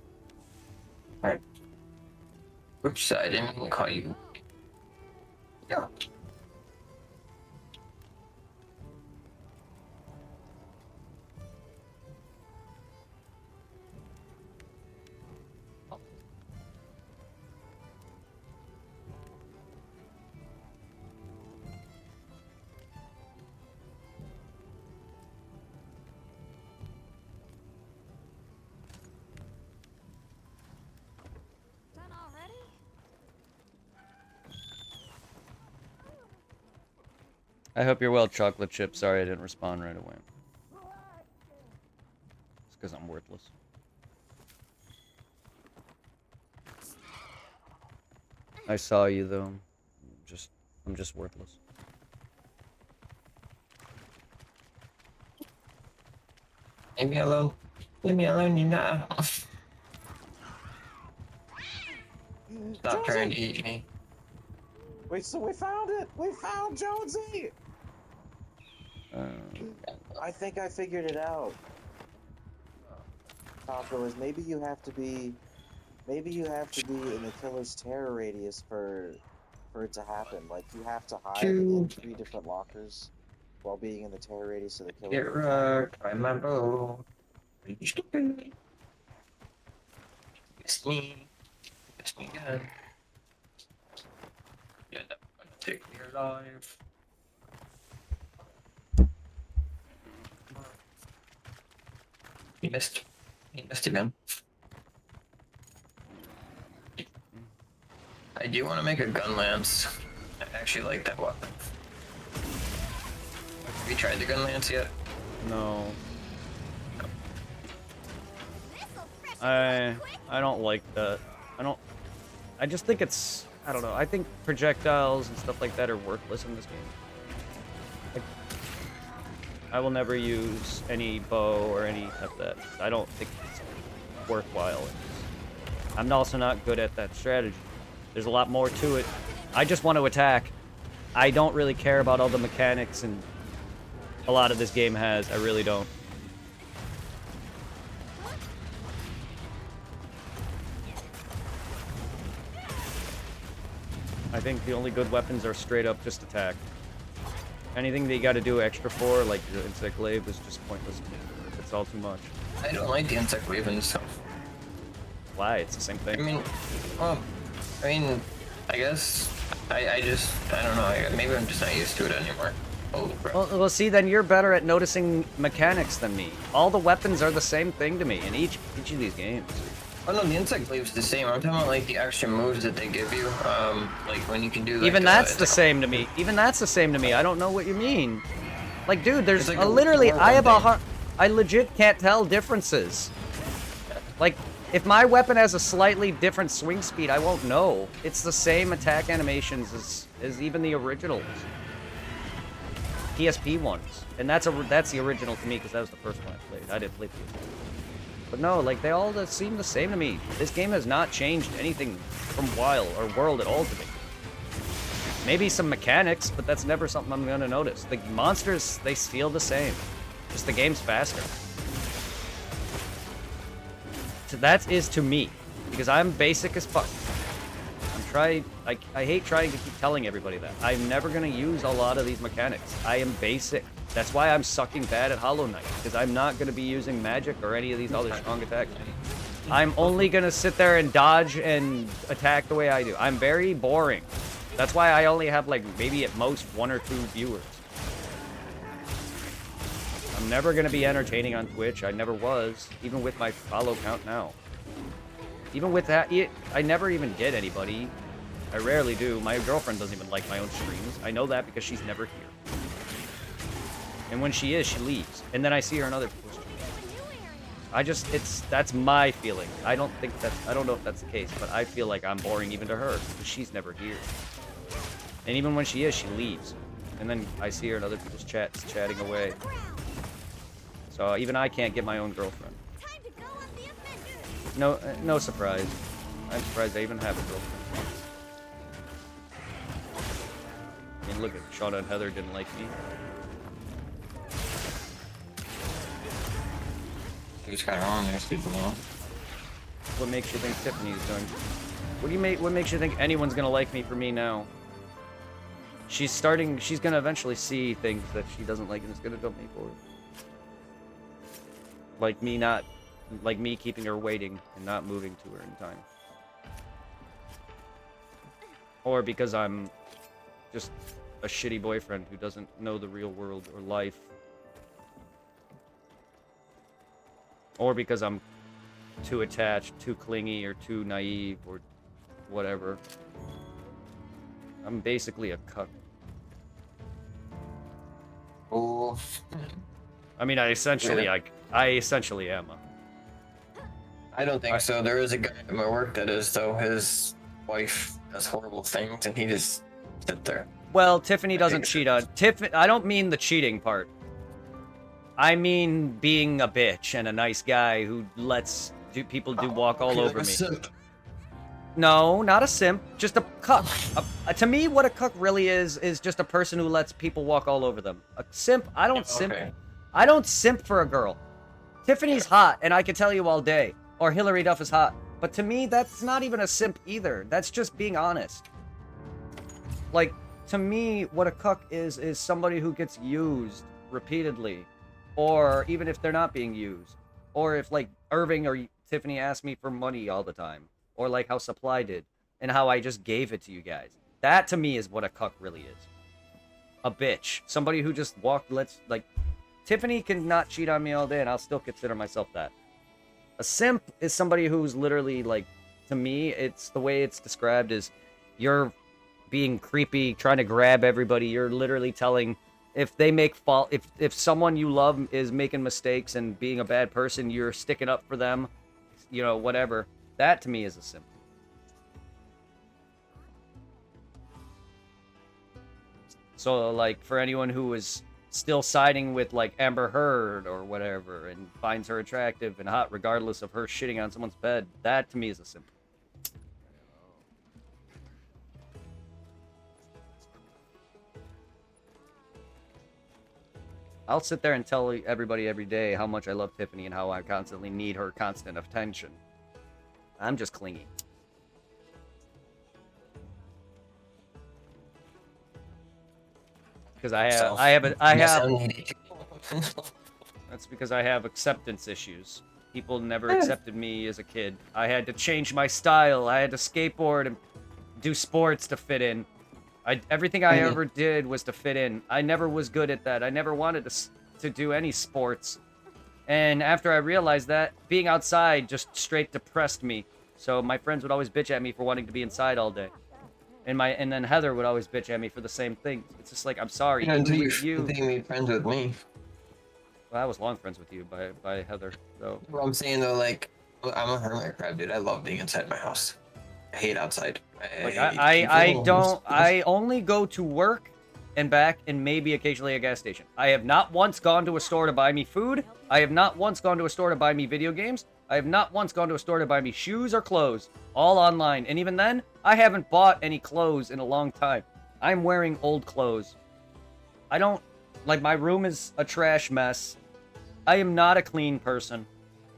Alright. Oops, I didn't even call you. Yeah. Done already? I hope you're well, chocolate chip. Sorry I didn't respond right away. It's because I'm worthless. I saw you though. I'm just worthless. Leave me alone. Leave me alone, you know. Stop trying to eat me. Wait, so we found it! We found Jonesy! I think I figured it out. Taco is maybe you have to be in the killer's terror radius for it to happen. Like you have to hide in 3 different lockers while being in the terror radius of the killer. Get rocked by my bow. Miss me. Miss me again. You're never gonna take me alive. You missed. You missed again. I do want to make a gun lance. I actually like that weapon. Have you tried the gun lance yet? No. I don't like that. I just think it's, I don't know. I think projectiles and stuff like that are worthless in this game. Like, I will never use any bow or any of that. I don't think it's worthwhile. I'm also not good at that strategy. There's a lot more to it. I just want to attack. I don't really care about all the mechanics and a lot of this game has. I really don't. I think the only good weapons are straight up just attack. Anything that you gotta do extra for, like your insect glaive, is just pointless to me. It's all too much. I don't like the insect glaive and stuff. Why? It's the same thing. I guess I don't know. Maybe I'm just not used to it anymore. Holy crap. Well, see, then you're better at noticing mechanics than me. All the weapons are the same thing to me in each of these games. Oh no, the insect glaive's the same. I'm talking about like the extra moves that they give you. Like when you can do. Like, even that's the same to me. Even that's the same to me. I don't know what you mean. Like, dude, there's like literally. I legit can't tell differences. Like, if my weapon has a slightly different swing speed, I won't know. It's the same attack animations as even the originals. PSP ones. And that's the original to me because that was the first one I played. I didn't play PSP. But no, like, they all seem the same to me. This game has not changed anything from WoW or World at all to me. Maybe some mechanics, but that's never something I'm gonna notice. The monsters, they feel the same. Just the game's faster. So that is to me, because I'm basic as fuck. I hate trying to keep telling everybody that. I'm never gonna use a lot of these mechanics. I am basic. That's why I'm sucking bad at Hollow Knight, because I'm not gonna be using magic or any of these other strong attacks. I'm only gonna sit there and dodge and attack the way I do. I'm very boring. That's why I only have, like, maybe at most 1 or 2 viewers. I'm never gonna be entertaining on Twitch. I never was, even with my follow count now. Even with that, I never even get anybody. I rarely do. My girlfriend doesn't even like my own streams. I know that because she's never here. And when she is, she leaves. And then I see her in other people's streams. That's my feeling. I don't know if that's the case, but I feel like I'm boring even to her, because she's never here. And even when she is, she leaves. And then I see her in other people's chats, chatting away. So even I can't get my own girlfriend. No surprise. I'm surprised I even have a girlfriend. I mean, look at Shauna and Heather didn't like me. You just got it wrong there, people know. What makes you think Tiffany's doing? What makes you think anyone's gonna like me for me now? She's gonna eventually see things that she doesn't like and is gonna dump me for. Like me keeping her waiting and not moving to her in time. Or because I'm just a shitty boyfriend who doesn't know the real world or life. Or because I'm too attached, too clingy, or too naive, or whatever. I'm basically a cuck. Oh. I mean, I essentially am a... I don't think so. There is a guy at my work that is, though. His wife does horrible things, and he just sit there. Well, Tiffany doesn't cheat on... I don't mean the cheating part. I mean being a bitch and a nice guy who lets people walk all over me. Simp. No, not a simp. Just a cuck. To me, what a cuck really is just a person who lets people walk all over them. A simp, I don't simp. Okay. I don't simp for a girl. Tiffany's hot, and I can tell you all day. Or Hillary Duff is hot. But to me, that's not even a simp either. That's just being honest. Like, to me, what a cuck is somebody who gets used repeatedly. Or even if they're not being used. Or if, like, Irving or Tiffany asked me for money all the time. Or like how Supply did. And how I just gave it to you guys. That, to me, is what a cuck really is. A bitch. Somebody who just Tiffany can not cheat on me all day and I'll still consider myself that. A simp is somebody who's literally, like, to me, it's the way it's described is you're being creepy, trying to grab everybody. You're literally telling... If they make fault, if someone you love is making mistakes and being a bad person, you're sticking up for them, you know, whatever. That to me is a simp. So, like, for anyone who is still siding with, like, Amber Heard or whatever and finds her attractive and hot regardless of her shitting on someone's bed, that to me is a simp. I'll sit there and tell everybody every day how much I love Tiffany and how I constantly need her constant attention. I'm just clingy. Because that's because I have acceptance issues. People never accepted me as a kid. I had to change my style. I had to skateboard and do sports to fit in. Everything I ever did was to fit in. I never was good at that. I never wanted to do any sports. And after I realized that, being outside just straight depressed me. So my friends would always bitch at me for wanting to be inside all day. And then Heather would always bitch at me for the same thing. It's just like, I'm sorry. You made friends with me. Well, I was long friends with you by Heather, though. Well, I'm saying, though, like, I'm a hermit crab, dude. I love being inside my house. I hate outside. I only go to work and back and maybe occasionally a gas station. I have not once gone to a store to buy me food. I have not once gone to a store to buy me video games. I have not once gone to a store to buy me shoes or clothes. All online. And even then, I haven't bought any clothes in a long time. I'm wearing old clothes. I don't... Like, my room is a trash mess. I am not a clean person.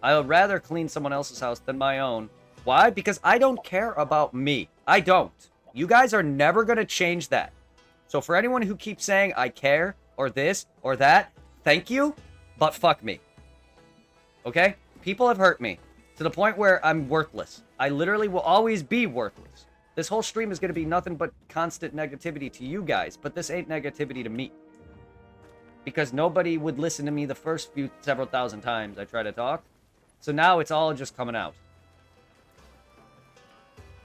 I would rather clean someone else's house than my own. Why? Because I don't care about me. I don't. You guys are never going to change that. So for anyone who keeps saying I care, or this, or that, thank you, but fuck me. Okay? People have hurt me to the point where I'm worthless. I literally will always be worthless. This whole stream is going to be nothing but constant negativity to you guys, but this ain't negativity to me. Because nobody would listen to me the first several thousand times I try to talk. So now it's all just coming out.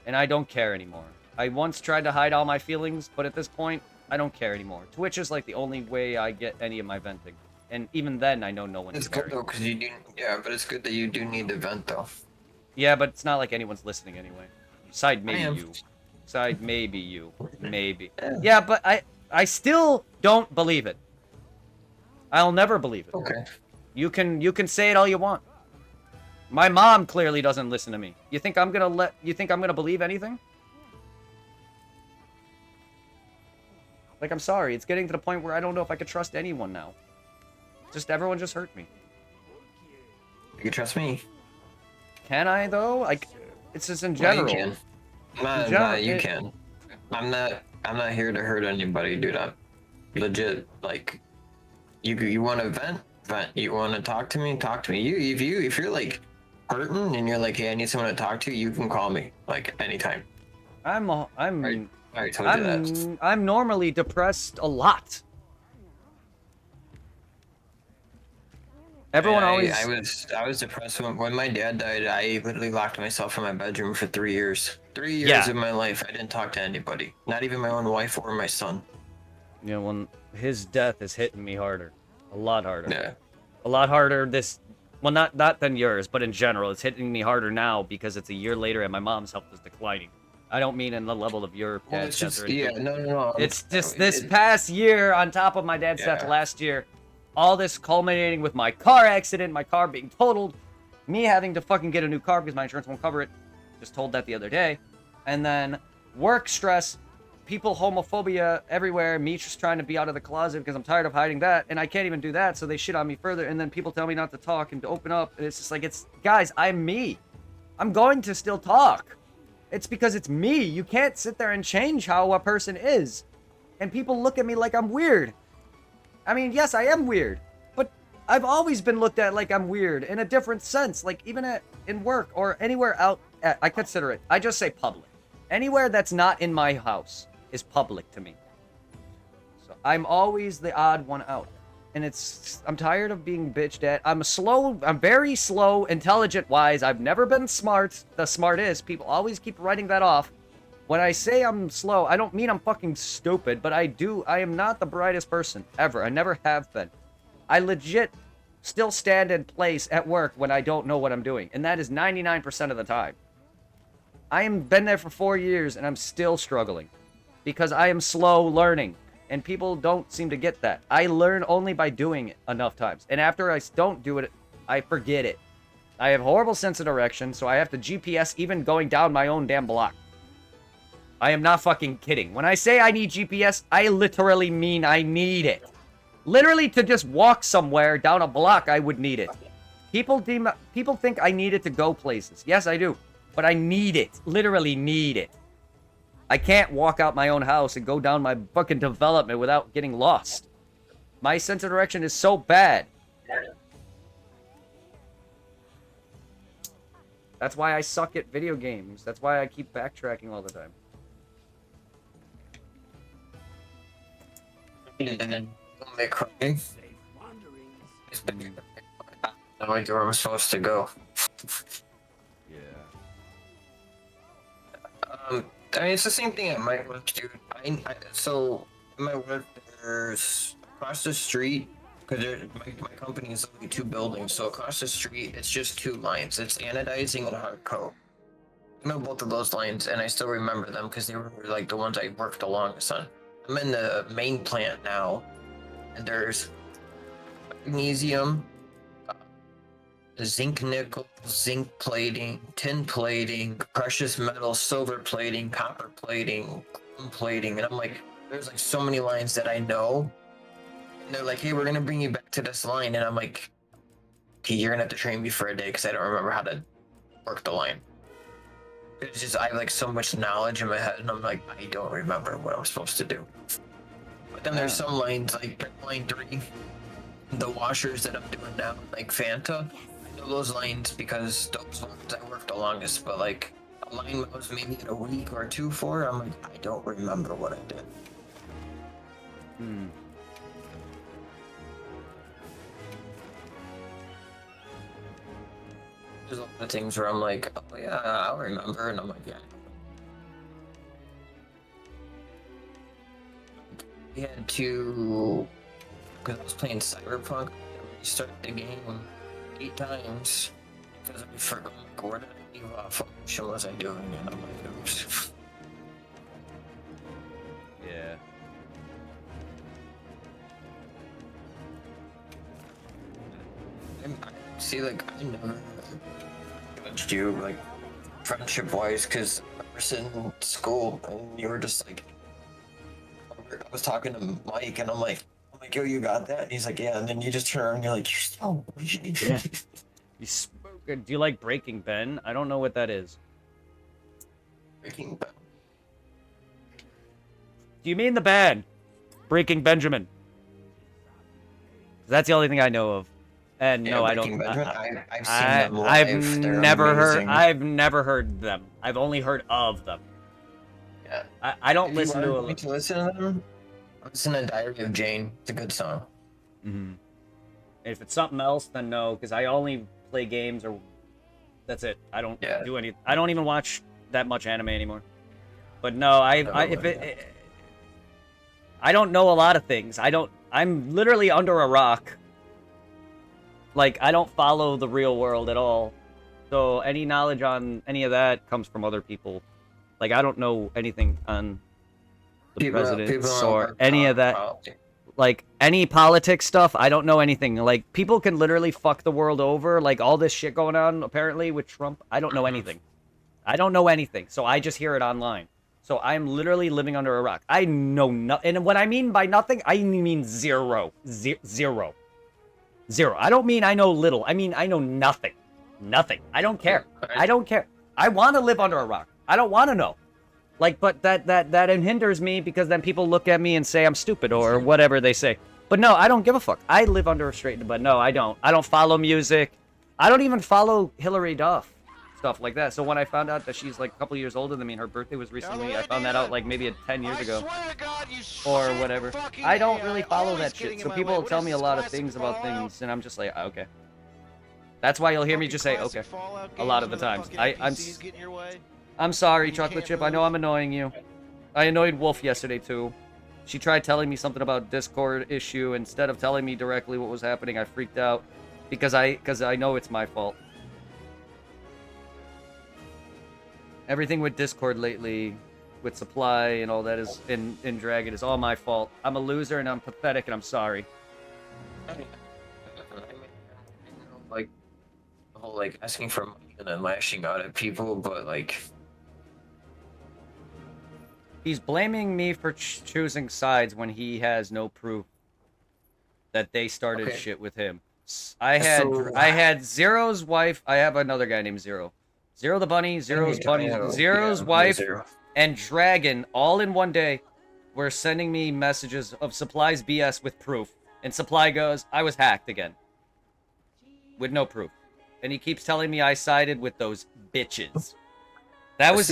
And I don't care anymore. I once tried to hide all my feelings, but at this point, I don't care anymore. Twitch is like the only way I get any of my venting. And even then, I know no one's It's caring. good though, because you do. Yeah, but it's good that you do need to vent though. Yeah, but it's not like anyone's listening anyway. Side maybe am. you. Side maybe you. Maybe. Yeah, but I still don't believe it. I'll never believe it. Okay. You can say it all you want. My mom clearly doesn't listen to me. You think I'm gonna believe anything? Like, I'm sorry, it's getting to the point where I don't know if I could trust anyone now. Just everyone just hurt me. You can trust me. Can I though? Like, it's just in general. Yeah, you can. Nah, you can. I'm not here to hurt anybody, dude. I'm legit. Like, you want to vent? You want to talk to me? Talk to me. If you're like hurting and you're like, hey, I need someone to talk to, you can call me like anytime. I already told you that. I'm normally depressed a lot. Everyone always. I was depressed when my dad died. I literally locked myself in my bedroom for 3 years. 3 years of my life, I didn't talk to anybody, not even my own wife or my son. You know, when his death is hitting me harder, a lot harder. Yeah. A lot harder this. Well, not than yours, but in general, it's hitting me harder now because it's a year later and my mom's health is declining. I don't mean in the level of your dad's death or anything. No. It's just this past year on top of my dad's death last year. All this culminating with my car accident, my car being totaled, me having to fucking get a new car because my insurance won't cover it. Just told that the other day. And then work stress, people homophobia everywhere, me just trying to be out of the closet because I'm tired of hiding that, and I can't even do that, so they shit on me further, and then people tell me not to talk and to open up, and it's just like, guys, I'm me. I'm going to still talk. It's because it's me. You can't sit there and change how a person is. And people look at me like I'm weird. I mean, yes, I am weird, but I've always been looked at like I'm weird in a different sense. Like, even in work or anywhere out, I consider it. I just say public. Anywhere that's not in my house is public to me. So I'm always the odd one out. And I'm tired of being bitched at. I'm very slow, intelligent-wise. I've never been smart, the smartest. People always keep writing that off. When I say I'm slow, I don't mean I'm fucking stupid, but I am not the brightest person, ever. I never have been. I legit still stand in place at work when I don't know what I'm doing, and that is 99% of the time. I have been there for 4 years, and I'm still struggling, because I am slow learning, and people don't seem to get that. I learn only by doing it enough times, and after I don't do it, I forget it. I have horrible sense of direction, so I have to GPS even going down my own damn block. I am not fucking kidding. When I say I need GPS, I literally mean I need it. Literally, to just walk somewhere down a block, I would need it. People think I need it to go places. Yes, I do. But I need it. Literally need it. I can't walk out my own house and go down my fucking development without getting lost. My sense of direction is so bad. That's why I suck at video games. That's why I keep backtracking all the time. They crying. No idea where I'm supposed to go. Yeah. I mean, it's the same thing at my work, dude. So, in my work, there's across the street, because my company is only 2 buildings, so across the street, it's just 2 lines. It's anodizing and hard coat. I know both of those lines, and I still remember them because they were like the ones I worked the longest on. I'm in the main plant now, and there's magnesium, zinc nickel, zinc plating, tin plating, precious metal, silver plating, copper plating, chrome plating, and I'm like, there's like so many lines that I know, and they're like, hey, we're gonna bring you back to this line, and I'm like, okay, you're gonna have to train me for a day because I don't remember how to work the line. It's just, I have like so much knowledge in my head, and I'm like, I don't remember what I'm supposed to do. But then there's some lines, like line 3, the washers that I'm doing now, like Fanta. I know those lines because those ones I worked the longest, but like a line I was maybe in a week or 2 for, I'm like, I don't remember what I did. There's a lot of things where I'm like, oh yeah, I'll remember, and I'm like, yeah. We had to because I was playing Cyberpunk. I restarted the game 8 times because I forgot where did I leave off? What mission was I doing? And I'm like, oops. Yeah. See, like, I never judged you, like, friendship-wise, because I was in school, and you were just like, I was talking to Mike, and I'm like, yo, you got that? And he's like, yeah, and then you just turn around and you're like, you're so weird. Yeah. Do you like Breaking Ben? I don't know what that is. Breaking Ben? Do you mean the band? Breaking Benjamin. That's the only thing I know of. And yeah, no, Breaking I don't. Benjamin, I've seen them live. I've never heard them. I've only heard of them. Yeah. I don't if listen you to want to listen to them. Listen to Diary of Jane. It's a good song. Mm-hmm. If it's something else, then no, because I only play games or that's it. I don't do any. I don't even watch that much anime anymore. But no, I don't know a lot of things. I'm literally under a rock. Like, I don't follow the real world at all. So any knowledge on any of that comes from other people. Like, I don't know anything on the presidents or any of that. Like, any politics stuff, I don't know anything. Like, people can literally fuck the world over. Like, all this shit going on, apparently, with Trump. I don't know anything. I don't know anything. So I just hear it online. So I'm literally living under a rock. I know nothing. And what I mean by nothing, I mean zero. Zero. I don't mean I know little. I mean I know nothing. Nothing. I don't care. I don't care. I want to live under a rock. I don't want to know. Like, but that hinders me because then people look at me and say I'm stupid or whatever they say. But no, I don't give a fuck. I live under a straight. But no, I don't. I don't follow music. I don't even follow Hillary Duff. Stuff like that. So when I found out that she's like a couple years older than me and her birthday was recently, I found that out like maybe 10 years ago. Or whatever. I don't really follow that shit. So people will tell me a lot of things about things and I'm just like, okay. That's why you'll hear me just say okay a lot of the times. I'm sorry, Chocolate Chip. I know I'm annoying you. I annoyed Wolf yesterday too. She tried telling me something about Discord issue. Instead of telling me directly what was happening, I freaked out because I know it's my fault. Everything with Discord lately, with supply and all that is in Dragon is all my fault. I'm a loser and I'm pathetic and I'm sorry. Like, the whole like asking for money and then lashing out at people, but like, he's blaming me for choosing sides when he has no proof that they started shit with him. I had Zero's wife. I have another guy named Zero. Zero the bunny, Zero's bunny, Zero's wife, and Dragon all in one day were sending me messages of Supply's BS with proof. And Supply goes, I was hacked again. With no proof. And he keeps telling me I sided with those bitches. That was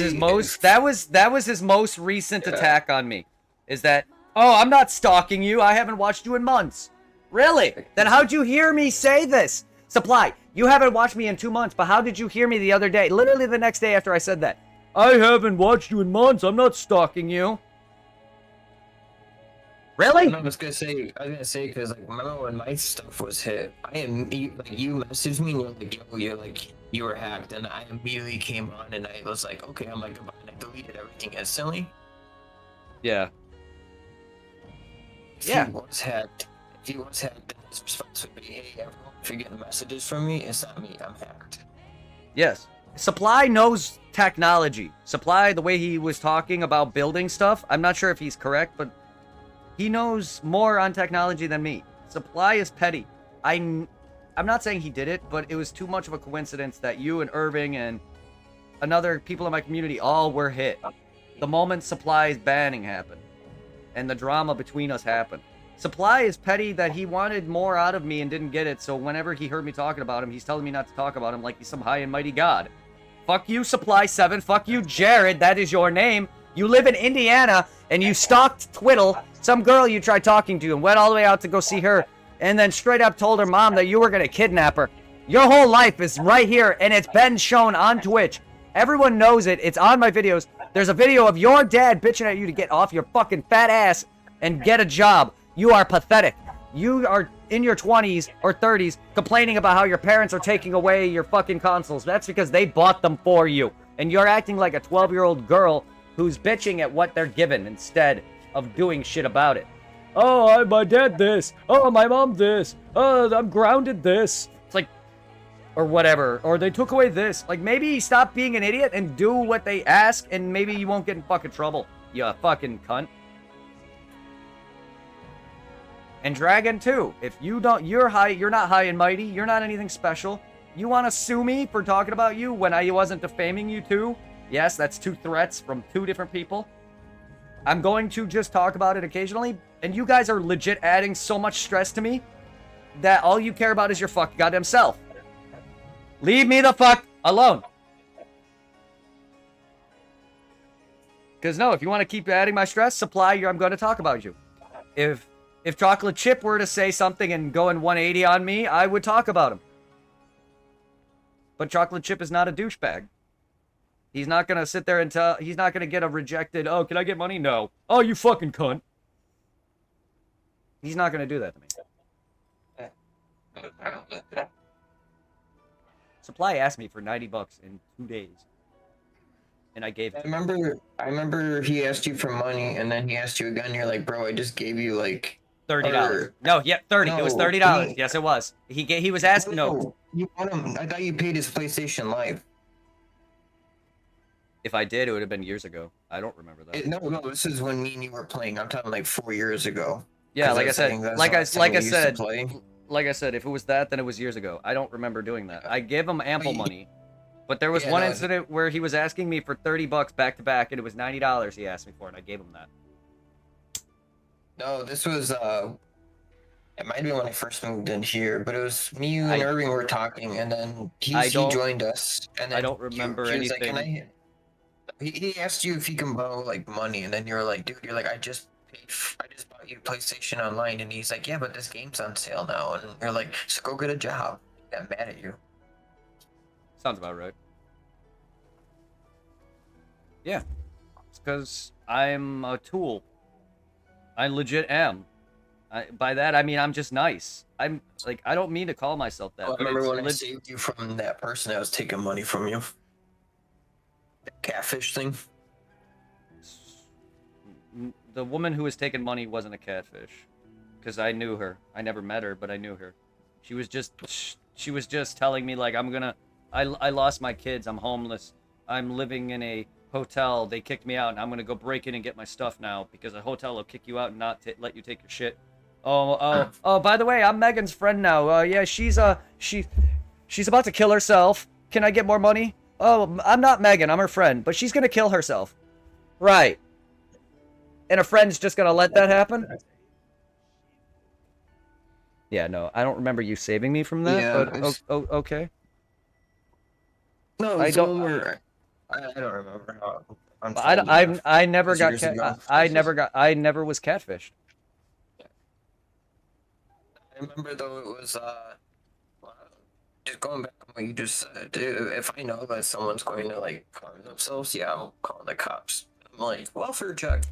his most recent attack on me. Is that, oh, I'm not stalking you. I haven't watched you in months. Really? Then how'd you hear me say this? Supply, you haven't watched me in 2 months, but how did you hear me the other day? Literally the next day after I said that. I haven't watched you in months. I'm not stalking you. Really? I was gonna say because like remember when my stuff was hit, you messaged me and you're like, yo, you were hacked, and I immediately came on and I was like, okay, I'm like, and I deleted everything instantly. Yeah. If he was hacked, then his response would be, hey, everyone, if you're getting messages from me, it's not me, I'm hacked. Yes. Supply knows technology. Supply, the way he was talking about building stuff, I'm not sure if he's correct, but he knows more on technology than me. Supply is petty. I'm not saying he did it, but it was too much of a coincidence that you and Irving and another people in my community all were hit. The moment Supply's banning happened. And the drama between us happened. Supply is petty that he wanted more out of me and didn't get it, so whenever he heard me talking about him, he's telling me not to talk about him like he's some high and mighty god. Fuck you, Supply 7. Fuck you, Jared. That is your name. You live in Indiana, and you stalked Twiddle, some girl you tried talking to, and went all the way out to go see her, and then straight up told her mom that you were going to kidnap her. Your whole life is right here, and it's been shown on Twitch. Everyone knows it. It's on my videos. There's a video of your dad bitching at you to get off your fucking fat ass and get a job. You are pathetic. You are in your 20s or 30s complaining about how your parents are taking away your fucking consoles. That's because they bought them for you. And you're acting like a 12-year-old girl who's bitching at what they're given instead of doing shit about it. Oh, my dad this. Oh, my mom this. Oh, I'm grounded this. It's like, or whatever. Or they took away this. Like, maybe stop being an idiot and do what they ask, and maybe you won't get in fucking trouble. You fucking cunt. And Dragon too. If you don't, you're not high and mighty. You're not anything special. You want to sue me for talking about you when I wasn't defaming you too? Yes, that's 2 threats from 2 different people. I'm going to just talk about it occasionally, and you guys are legit adding so much stress to me that all you care about is your fucking goddamn self. Leave me the fuck alone. Because no, if you want to keep adding my stress, Supply, I'm going to talk about you. If Chocolate Chip were to say something and go in 180 on me, I would talk about him. But Chocolate Chip is not a douchebag. He's not going to sit there and tell... He's not going to get a rejected, oh, can I get money? No. Oh, you fucking cunt. He's not going to do that to me. Supply asked me for $90 in 2 days. And I gave it. I remember he asked you for money, and then he asked you again. You're like, bro, I just gave you like $30. No, yeah, 30. No, it was $30. Yes, it was. He was asking. No, you want him? I thought you paid his PlayStation Live. If I did, it would have been years ago. I don't remember that. No, this is when me and you were playing. I'm talking like 4 years ago. Yeah, like I said, if it was that, then it was years ago. I don't remember doing that. I gave him ample money. But there was one incident where he was asking me for $30 back to back, and it was $90 he asked me for, and I gave him that. No, this was, it might have been when I first moved in here, but it was me, you, and Irving were talking, and then he joined us. And then I don't remember anything. Like, he asked you if he can borrow, like, money, and then you're like, dude, you're like, I just bought you PlayStation Online, and he's like, yeah, but this game's on sale now, and you're like, so go get a job. He got mad at you. Sounds about right. Yeah. It's because I'm a tool. I legit am. By that, I mean I'm just nice. I'm, like, I don't mean to call myself that. Well, I remember when I saved you from that person that was taking money from you. That catfish thing. The woman who was taking money wasn't a catfish. Because I knew her. I never met her, but I knew her. She was just telling me, like, I lost my kids. I'm homeless. I'm living in a hotel. They kicked me out, and I'm gonna go break in and get my stuff now because a hotel will kick you out and not let you take your shit. Oh! By the way, I'm Megan's friend now. Yeah, she's about to kill herself. Can I get more money? Oh, I'm not Megan. I'm her friend, but she's gonna kill herself. Right. And a friend's just gonna let that happen? Yeah, no, I don't remember you saving me from that. Yeah, but okay. No, I don't remember how. I never got I never was catfished. I remember though it was just going back on what you just said. If I know that someone's going to like harm themselves, yeah, I'll call the cops. I'm like, welfare check.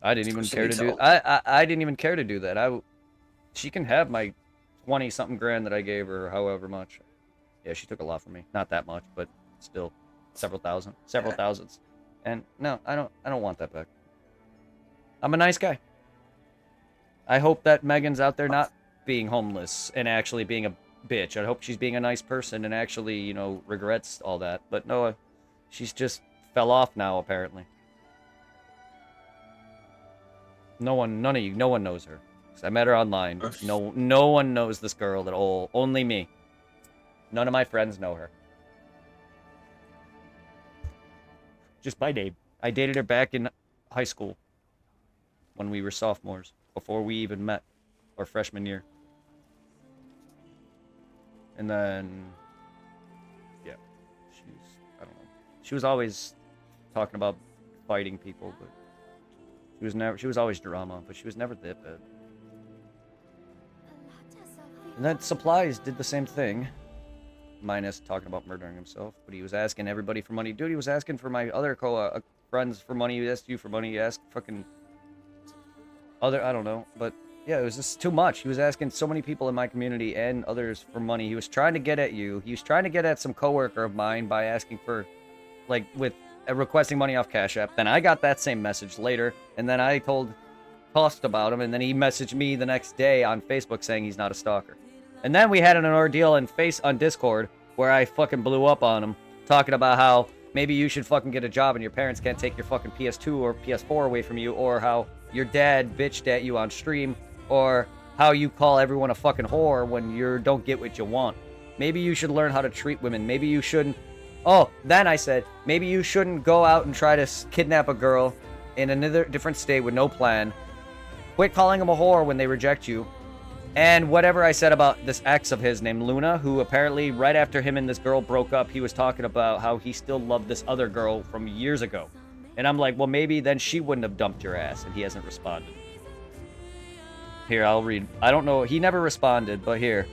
I didn't even care to do. I didn't even care to do that. She can have my 20-something grand that I gave her, however much. Yeah, she took a lot from me. Not that much, but still, several thousands. And no, I don't want that back. I'm a nice guy. I hope that Megan's out there not being homeless and actually being a bitch. I hope she's being a nice person and actually, you know, regrets all that. But no, she's just fell off now, apparently. None of you, no one knows her. I met her online. No one knows this girl at all. Only me. None of my friends know her. Just by name. I dated her back in high school. When we were sophomores. Before we even met. Or freshman year. And then... yeah. I don't know. She was always talking about fighting people, but... She was always drama, but she was never that bad. And then Supplies did the same thing. Minus talking about murdering himself. But he was asking everybody for money. Dude, he was asking for my other friends for money. He asked you for money. He asked fucking... other... I don't know. But Yeah, it was just too much. He was asking so many people in my community and others for money. He was trying to get at you. He was trying to get at some coworker of mine by asking for, like, with requesting money off Cash App. Then I got that same message later, and then I tossed about him, and then he messaged me the next day on Facebook saying he's not a stalker. And then we had an ordeal on Discord where I fucking blew up on him, talking about how maybe you should fucking get a job and your parents can't take your fucking PS2 or PS4 away from you, or how your dad bitched at you on stream, or how you call everyone a fucking whore when you don't get what you want. Maybe you should learn how to treat women. Maybe you shouldn't... Oh, then I said, maybe you shouldn't go out and try to kidnap a girl in another different state with no plan. Quit calling them a whore when they reject you. And whatever I said about this ex of his named Luna, who apparently right after him and this girl broke up, he was talking about how he still loved this other girl from years ago. And I'm like, well, maybe then she wouldn't have dumped your ass, and he hasn't responded. Here, I'll read. I don't know. He never responded, but here.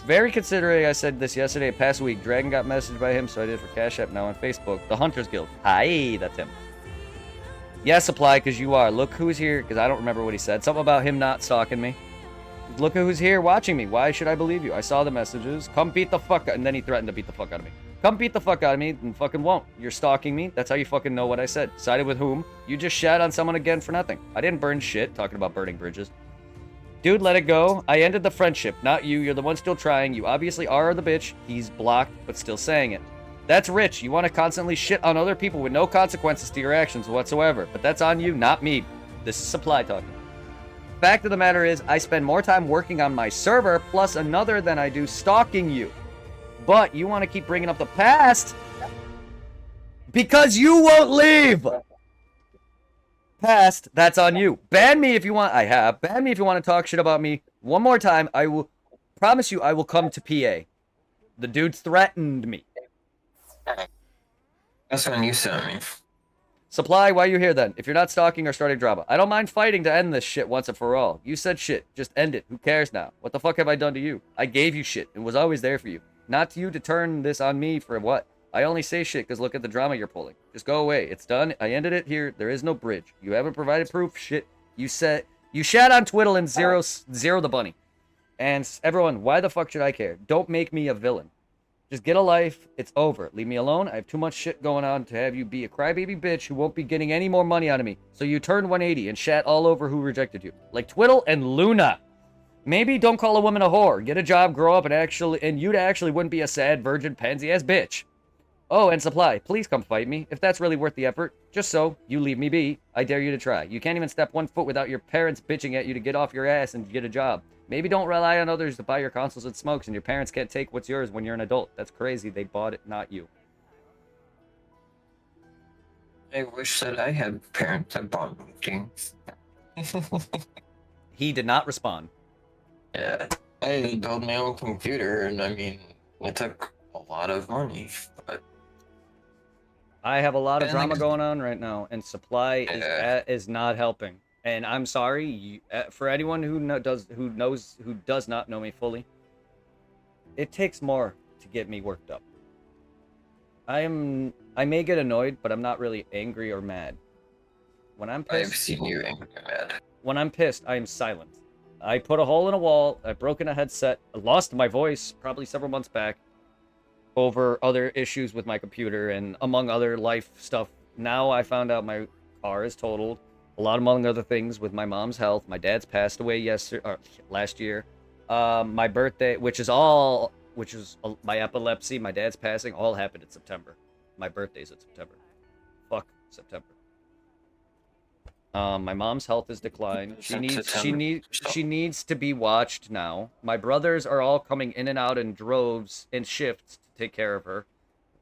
Very considerate. I said this yesterday, past week. Dragon got messaged by him, so I did for Cash App now on Facebook. The Hunters Guild. Hi, that's him. Yeah, Supply, because you are. Look who's here, because I don't remember what he said. Something about him not stalking me. Look who's here watching me. Why should I believe you? I saw the messages. Come beat the fuck out. And then he threatened to beat the fuck out of me. Come beat the fuck out of me and fucking won't. You're stalking me. That's how you fucking know what I said. Sided with whom? You just shat on someone again for nothing. I didn't burn shit. Talking about burning bridges. Dude, let it go. I ended the friendship, not you. You're the one still trying. You obviously are the bitch. He's blocked, but still saying it. That's rich. You want to constantly shit on other people with no consequences to your actions whatsoever. But that's on you, not me. This is Supply talking. Fact of the matter is, I spend more time working on my server plus another than I do stalking you. But you want to keep bringing up the past because you won't leave. Past, that's on you. Ban me if you want. I have. Ban me if you want to talk shit about me one more time. I will promise you I will come to PA. The dude threatened me. That's when you sent me. Supply, why you here then? If you're not stalking or starting drama. I don't mind fighting to end this shit once and for all. You said shit. Just end it. Who cares now? What the fuck have I done to you? I gave you shit and was always there for you. Not to you to turn this on me for what? I only say shit because look at the drama you're pulling. Just go away. It's done. I ended it here. There is no bridge. You haven't provided proof. Shit. You said... You shat on Twiddle and zero the bunny. And everyone, why the fuck should I care? Don't make me a villain. Just get a life. It's over. Leave me alone. I have too much shit going on to have you be a crybaby bitch who won't be getting any more money out of me. So you turned 180 and shat all over who rejected you. Like Twiddle and Luna. Maybe don't call a woman a whore. Get a job, grow up, and you'd actually wouldn't be a sad, virgin, pansy-ass bitch. Oh, and Supply, please come fight me. If that's really worth the effort, just so, you leave me be. I dare you to try. You can't even step 1 foot without your parents bitching at you to get off your ass and get a job. Maybe don't rely on others to buy your consoles and smokes, and your parents can't take what's yours when you're an adult. That's crazy. They bought it, not you. I wish that I had parents that bought me things. He did not respond. Yeah, I built my own computer, and I mean, it took a lot of money, but... I have a lot of drama going on right now, and Supply is not helping. And I'm sorry for anyone who does not know me fully. It takes more to get me worked up. I may get annoyed, but I'm not really angry or mad. When I'm pissed, I've seen you angry and mad. When I'm pissed, I am silent. I put a hole in a wall. I've broken a headset. I lost my voice probably several months back over other issues with my computer and among other life stuff. Now I found out my car is totaled. A lot among other things with my mom's health. My dad's passed away last year. My birthday, which is my epilepsy, my dad's passing, all happened in September. My birthday's in September. Fuck September. My mom's health has declined. She needs to be watched now. My brothers are all coming in and out in droves and shifts to take care of her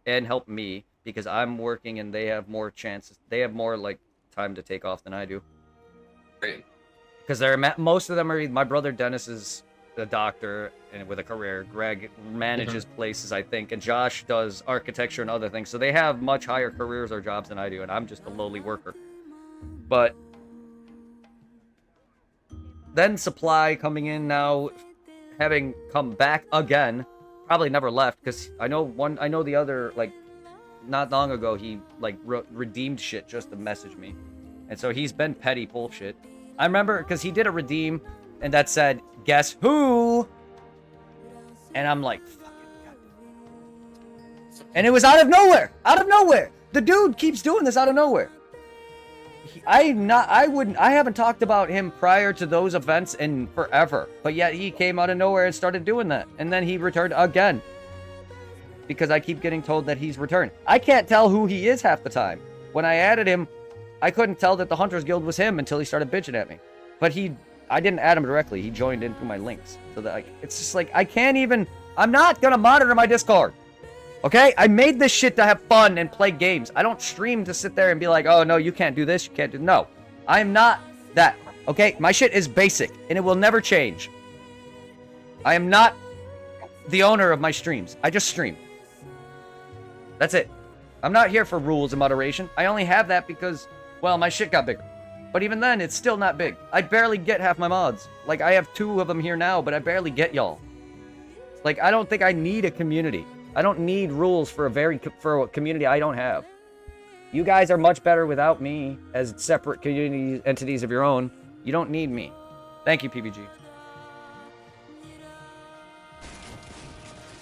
and help me because I'm working and they have more chances. They have more like time to take off than I do. Right. Because most of them are. My brother Dennis is a doctor and with a career. Greg manages places, I think, and Josh does architecture and other things. So they have much higher careers or jobs than I do, and I'm just a lowly worker. But then Supply coming in now, having come back again, probably never left because I know the other, like, not long ago he like redeemed shit just to message me. And so he's been petty bullshit. I remember because he did a redeem and that said, guess who? And I'm like, fucking goddamn. And it was out of nowhere. Out of nowhere. The dude keeps doing this out of nowhere. I haven't talked about him prior to those events in forever. But yet he came out of nowhere and started doing that. And then he returned again. Because I keep getting told that he's returned. I can't tell who he is half the time. When I added him, I couldn't tell that the Hunters Guild was him until he started bitching at me. But I didn't add him directly. He joined in through my links. So that it's just like, I'm not gonna monitor my Discord. Okay? I made this shit to have fun and play games. I don't stream to sit there and be like, oh no, you can't do this, you can't do... No. I am not that. Okay? My shit is basic, and it will never change. I am not the owner of my streams. I just stream. That's it. I'm not here for rules and moderation. I only have that because, well, my shit got bigger. But even then, it's still not big. I barely get half my mods. Like, I have 2 of them here now, but I barely get y'all. Like, I don't think I need a community. I don't need rules for a community I don't have. You guys are much better without me as separate community entities of your own. You don't need me. Thank you, PBG.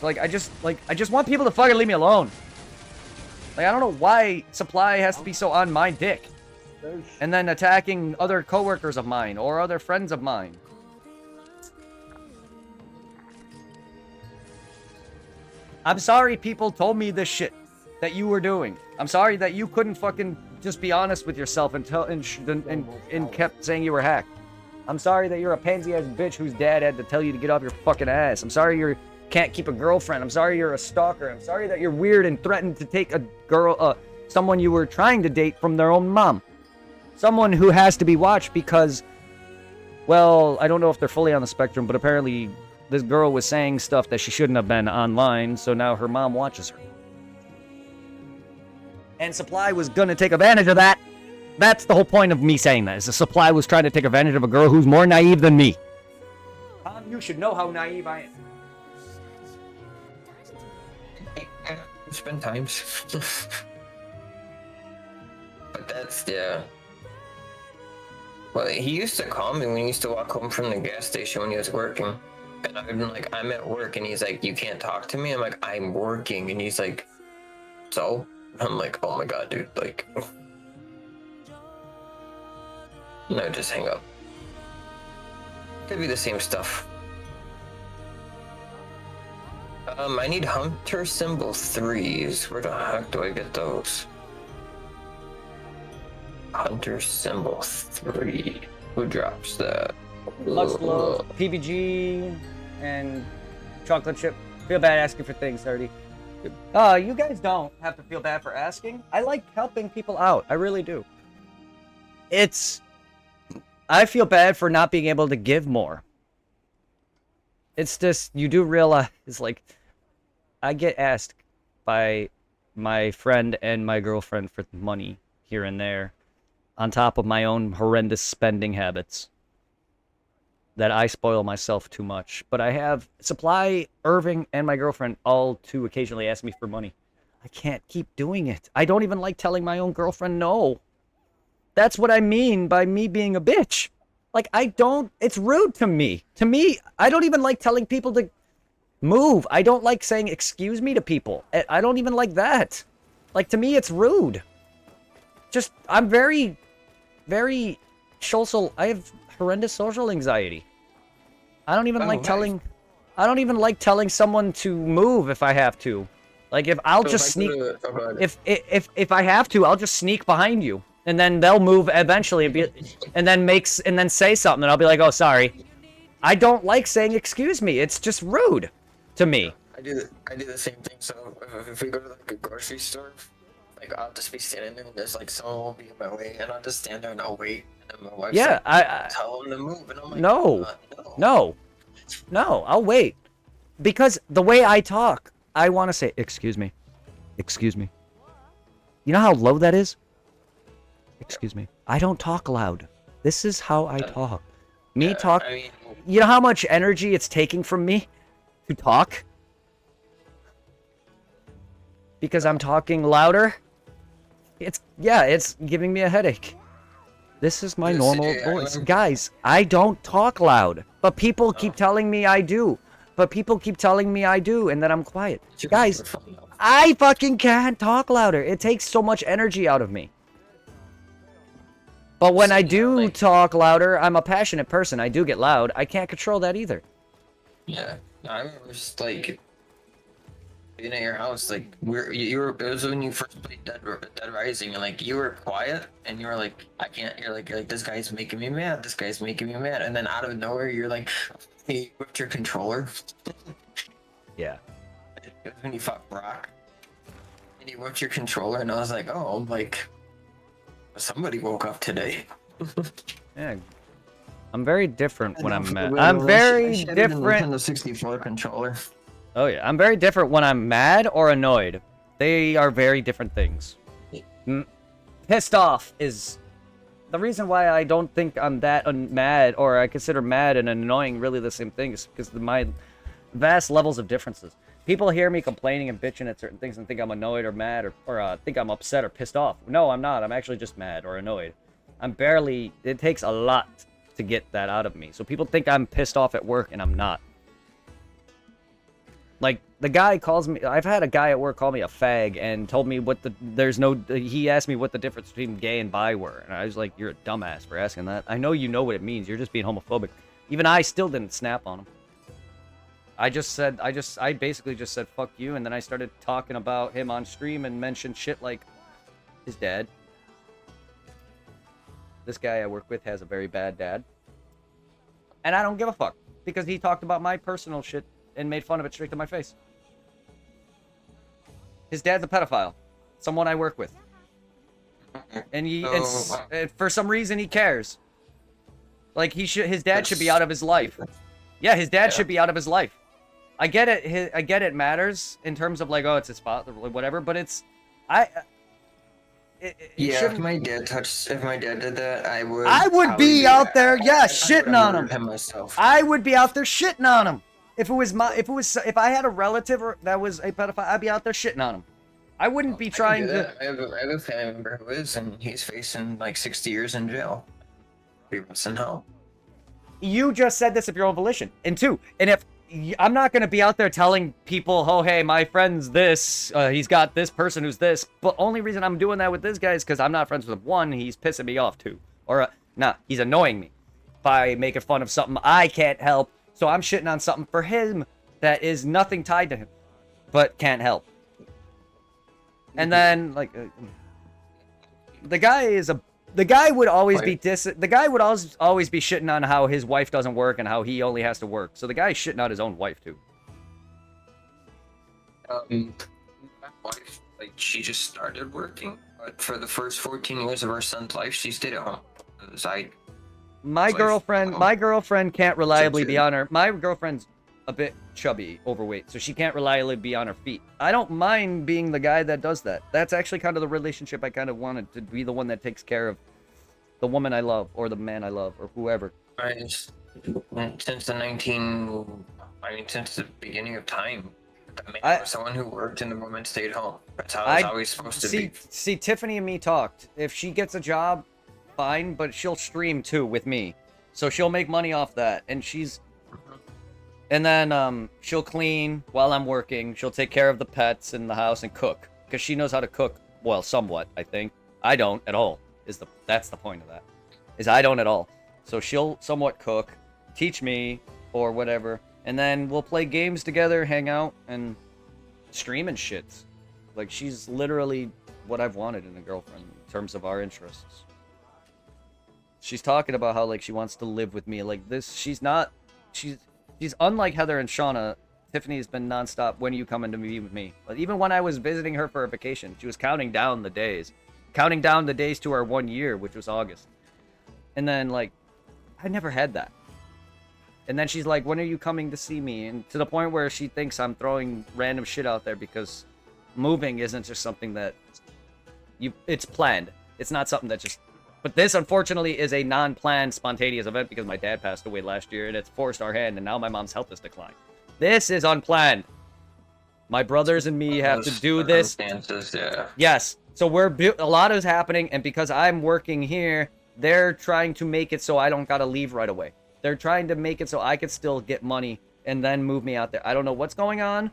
So, I just want people to fucking leave me alone. Like, I don't know why Supply has to be so on my dick. And then attacking other coworkers of mine or other friends of mine. I'm sorry people told me this shit that you were doing. I'm sorry that you couldn't fucking just be honest with yourself and kept saying you were hacked. I'm sorry that you're a pansy-ass bitch whose dad had to tell you to get off your fucking ass. I'm sorry you can't keep a girlfriend. I'm sorry you're a stalker. I'm sorry that you're weird and threatened to take a girl, someone you were trying to date from their own mom. Someone who has to be watched because, well, I don't know if they're fully on the spectrum, but apparently this girl was saying stuff that she shouldn't have been online, so now her mom watches her. And Supply was gonna take advantage of that. That's the whole point of me saying that, is the Supply was trying to take advantage of a girl who's more naive than me. You should know how naive I am. Spend times. But that's, yeah. Well, he used to call me when he used to walk home from the gas station when he was working. And I'd been like, I'm at work, and he's like, you can't talk to me? I'm like, I'm working, and he's like, so? I'm like, oh my god, dude, like... No, just hang up. Could be the same stuff. I need Hunter Symbol 3s. Where the heck do I get those? Hunter Symbol 3. Who drops that? Much love, PBG, and Chocolate Chip. Feel bad asking for things, 30. You guys don't have to feel bad for asking. I like helping people out. I really do. I feel bad for not being able to give more. It's just, you do realize, like, I get asked by my friend and my girlfriend for money here and there, on top of my own horrendous spending habits, that I spoil myself too much. But I have Supply, Irving, and my girlfriend all to occasionally ask me for money. I can't keep doing it. I don't even like telling my own girlfriend no. That's what I mean by me being a bitch. Like, it's rude to me. To me, I don't even like telling people to move. I don't like saying excuse me to people. I don't even like that. Like, to me, it's rude. I'm very, very social. I have horrendous social anxiety. I don't even like telling someone to move if I have to. Like, if I'll just sneak, if I have to, I'll just sneak behind you. And then they'll move eventually and then say something, and I'll be like, oh, sorry. I don't like saying excuse me. It's just rude to me. I do the same thing. So if we go to like a grocery store, like I'll just be standing there and there's like someone will be in my way, and I'll just stand there and I'll wait. And then my wife's like, I tell them to move, and I'm like, no, I'll wait. Because the way I talk, I want to say, excuse me. Excuse me. You know how low that is? Excuse me. I don't talk loud. This is how I talk. You know how much energy it's taking from me to talk? Because I'm talking louder? It's giving me a headache. This is my Yes, normal yeah, voice. Guys, I don't talk loud. But people keep telling me I do. And then I'm quiet. Guys, I fucking can't talk louder. It takes so much energy out of me. But when I do talk louder, I'm a passionate person. I do get loud. I can't control that either. Yeah, I remember just like being at your house, like you were. It was when you first played Dead Rising, and like you were quiet, and you were like, I can't. You're like this guy's making me mad. This guy's making me mad, and then out of nowhere, you're like, you whipped your controller. Yeah. It was when you fought Brock, and you whipped your controller, and I was like, oh, like somebody woke up today. Yeah. I'm very different when I'm mad. I'm very different. The 64 controller. Oh yeah, I'm very different when I'm mad or annoyed. They are very different things. Pissed off is the reason why I don't think I'm that mad, or I consider mad and annoying really the same thing, is because of my vast levels of differences. People hear me complaining and bitching at certain things and think I'm annoyed or mad or think I'm upset or pissed off. No, I'm not. I'm actually just mad or annoyed. It takes a lot to get that out of me. So people think I'm pissed off at work, and I'm not. Like, the guy calls me, I've had a guy at work call me a fag and told me he asked me what the difference between gay and bi were. And I was like, you're a dumbass for asking that. I know you know what it means. You're just being homophobic. Even I still didn't snap on him. I basically just said, fuck you. And then I started talking about him on stream and mentioned shit like his dad. This guy I work with has a very bad dad. And I don't give a fuck, because he talked about my personal shit and made fun of it straight to my face. His dad's a pedophile. Someone I work with. And for some reason he cares. Like, his dad should be out of his life. Yeah, his dad should be out of his life. I get it. I get it matters in terms of like, oh, it's his father, whatever. But it's, if my dad did that, I would. I would be out there, shitting on him. Myself. I would be out there shitting on him. If I had a relative that was a pedophile, I'd be out there shitting on him. I wouldn't be trying to. I have a family member who is, and he's facing like 60 years in jail. He was in hell. You just said this of your own volition. And two, if I'm not going to be out there telling people, oh, hey, my friend's this, he's got this person who's this, but only reason I'm doing that with this guy is because I'm not friends with him. One, he's pissing me off, two. Or, he's annoying me by making fun of something I can't help, so I'm shitting on something for him that is nothing tied to him, but can't help. And then, like, the guy would always be shitting on how his wife doesn't work and how he only has to work. So the guy's shitting on his own wife too. My wife, like, she just started working, but for the first 14 years of our son's life, she stayed at home. My girlfriend can't reliably be on her. My girlfriend's a bit chubby, overweight, so she can't reliably be on her feet. I don't mind being the guy that does that. That's actually kind of the relationship I kind of wanted, to be the one that takes care of the woman I love, or the man I love, or whoever. Since the beginning of time, the man was someone who worked and the woman stayed home. That's how it's always supposed to be. See, Tiffany and me talked. If she gets a job, fine, but she'll stream too with me. So she'll make money off that, and then she'll clean while I'm working. She'll take care of the pets in the house and cook, because she knows how to cook, well, somewhat, I think. I don't at all. That's the point of that. Is I don't at all. So she'll somewhat cook, teach me, or whatever, and then we'll play games together, hang out, and stream and shit. Like, she's literally what I've wanted in a girlfriend in terms of our interests. She's talking about how, like, she wants to live with me. Like, this, she's unlike Heather and Shauna. Tiffany has been nonstop, when are you coming to be with me? But even when I was visiting her for a vacation, she was counting down the days to our 1 year, which was August. And then, like, I never had that. And then she's like, when are you coming to see me? And to the point where she thinks I'm throwing random shit out there, because moving isn't just something that it's planned. It's not something that just... But this, unfortunately, is a non-planned, spontaneous event, because my dad passed away last year, and it's forced our hand, and now my mom's health has declined. This is unplanned. My brothers and me have to do this. Yeah. Yes. So a lot is happening, and because I'm working here, they're trying to make it so I don't gotta leave right away. They're trying to make it so I could still get money and then move me out there. I don't know what's going on,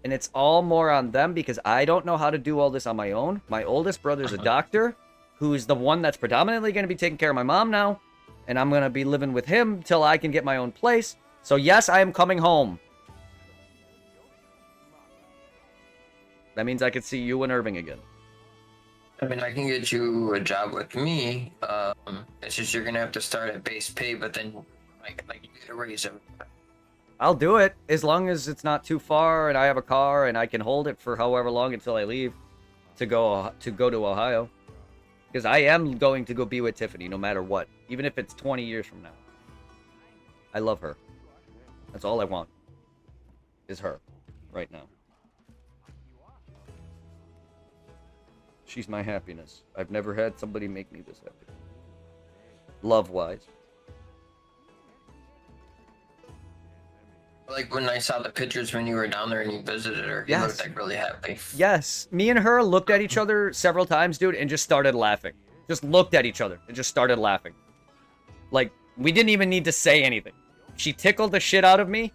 and it's all more on them because I don't know how to do all this on my own. My oldest brother's a doctor, who's the one that's predominantly going to be taking care of my mom now, and I'm going to be living with him till I can get my own place. So yes, I am coming home. That means I could see you and Irving again. I mean, I can get you a job with me. It's just you're gonna have to start at base pay, but then like you get a raise every time. I'll do it as long as it's not too far and I have a car and I can hold it for however long until I leave to go to Ohio. Because I am going to go be with Tiffany no matter what, even if it's 20 years from now. I love her. That's all I want is her right now. She's my happiness. I've never had somebody make me this happy. Love-wise. Like when I saw the pictures when you were down there and you visited her, you looked like really happy. Yes. Me and her looked at each other several times, dude, and just started laughing. Just looked at each other and just started laughing. Like, we didn't even need to say anything. She tickled the shit out of me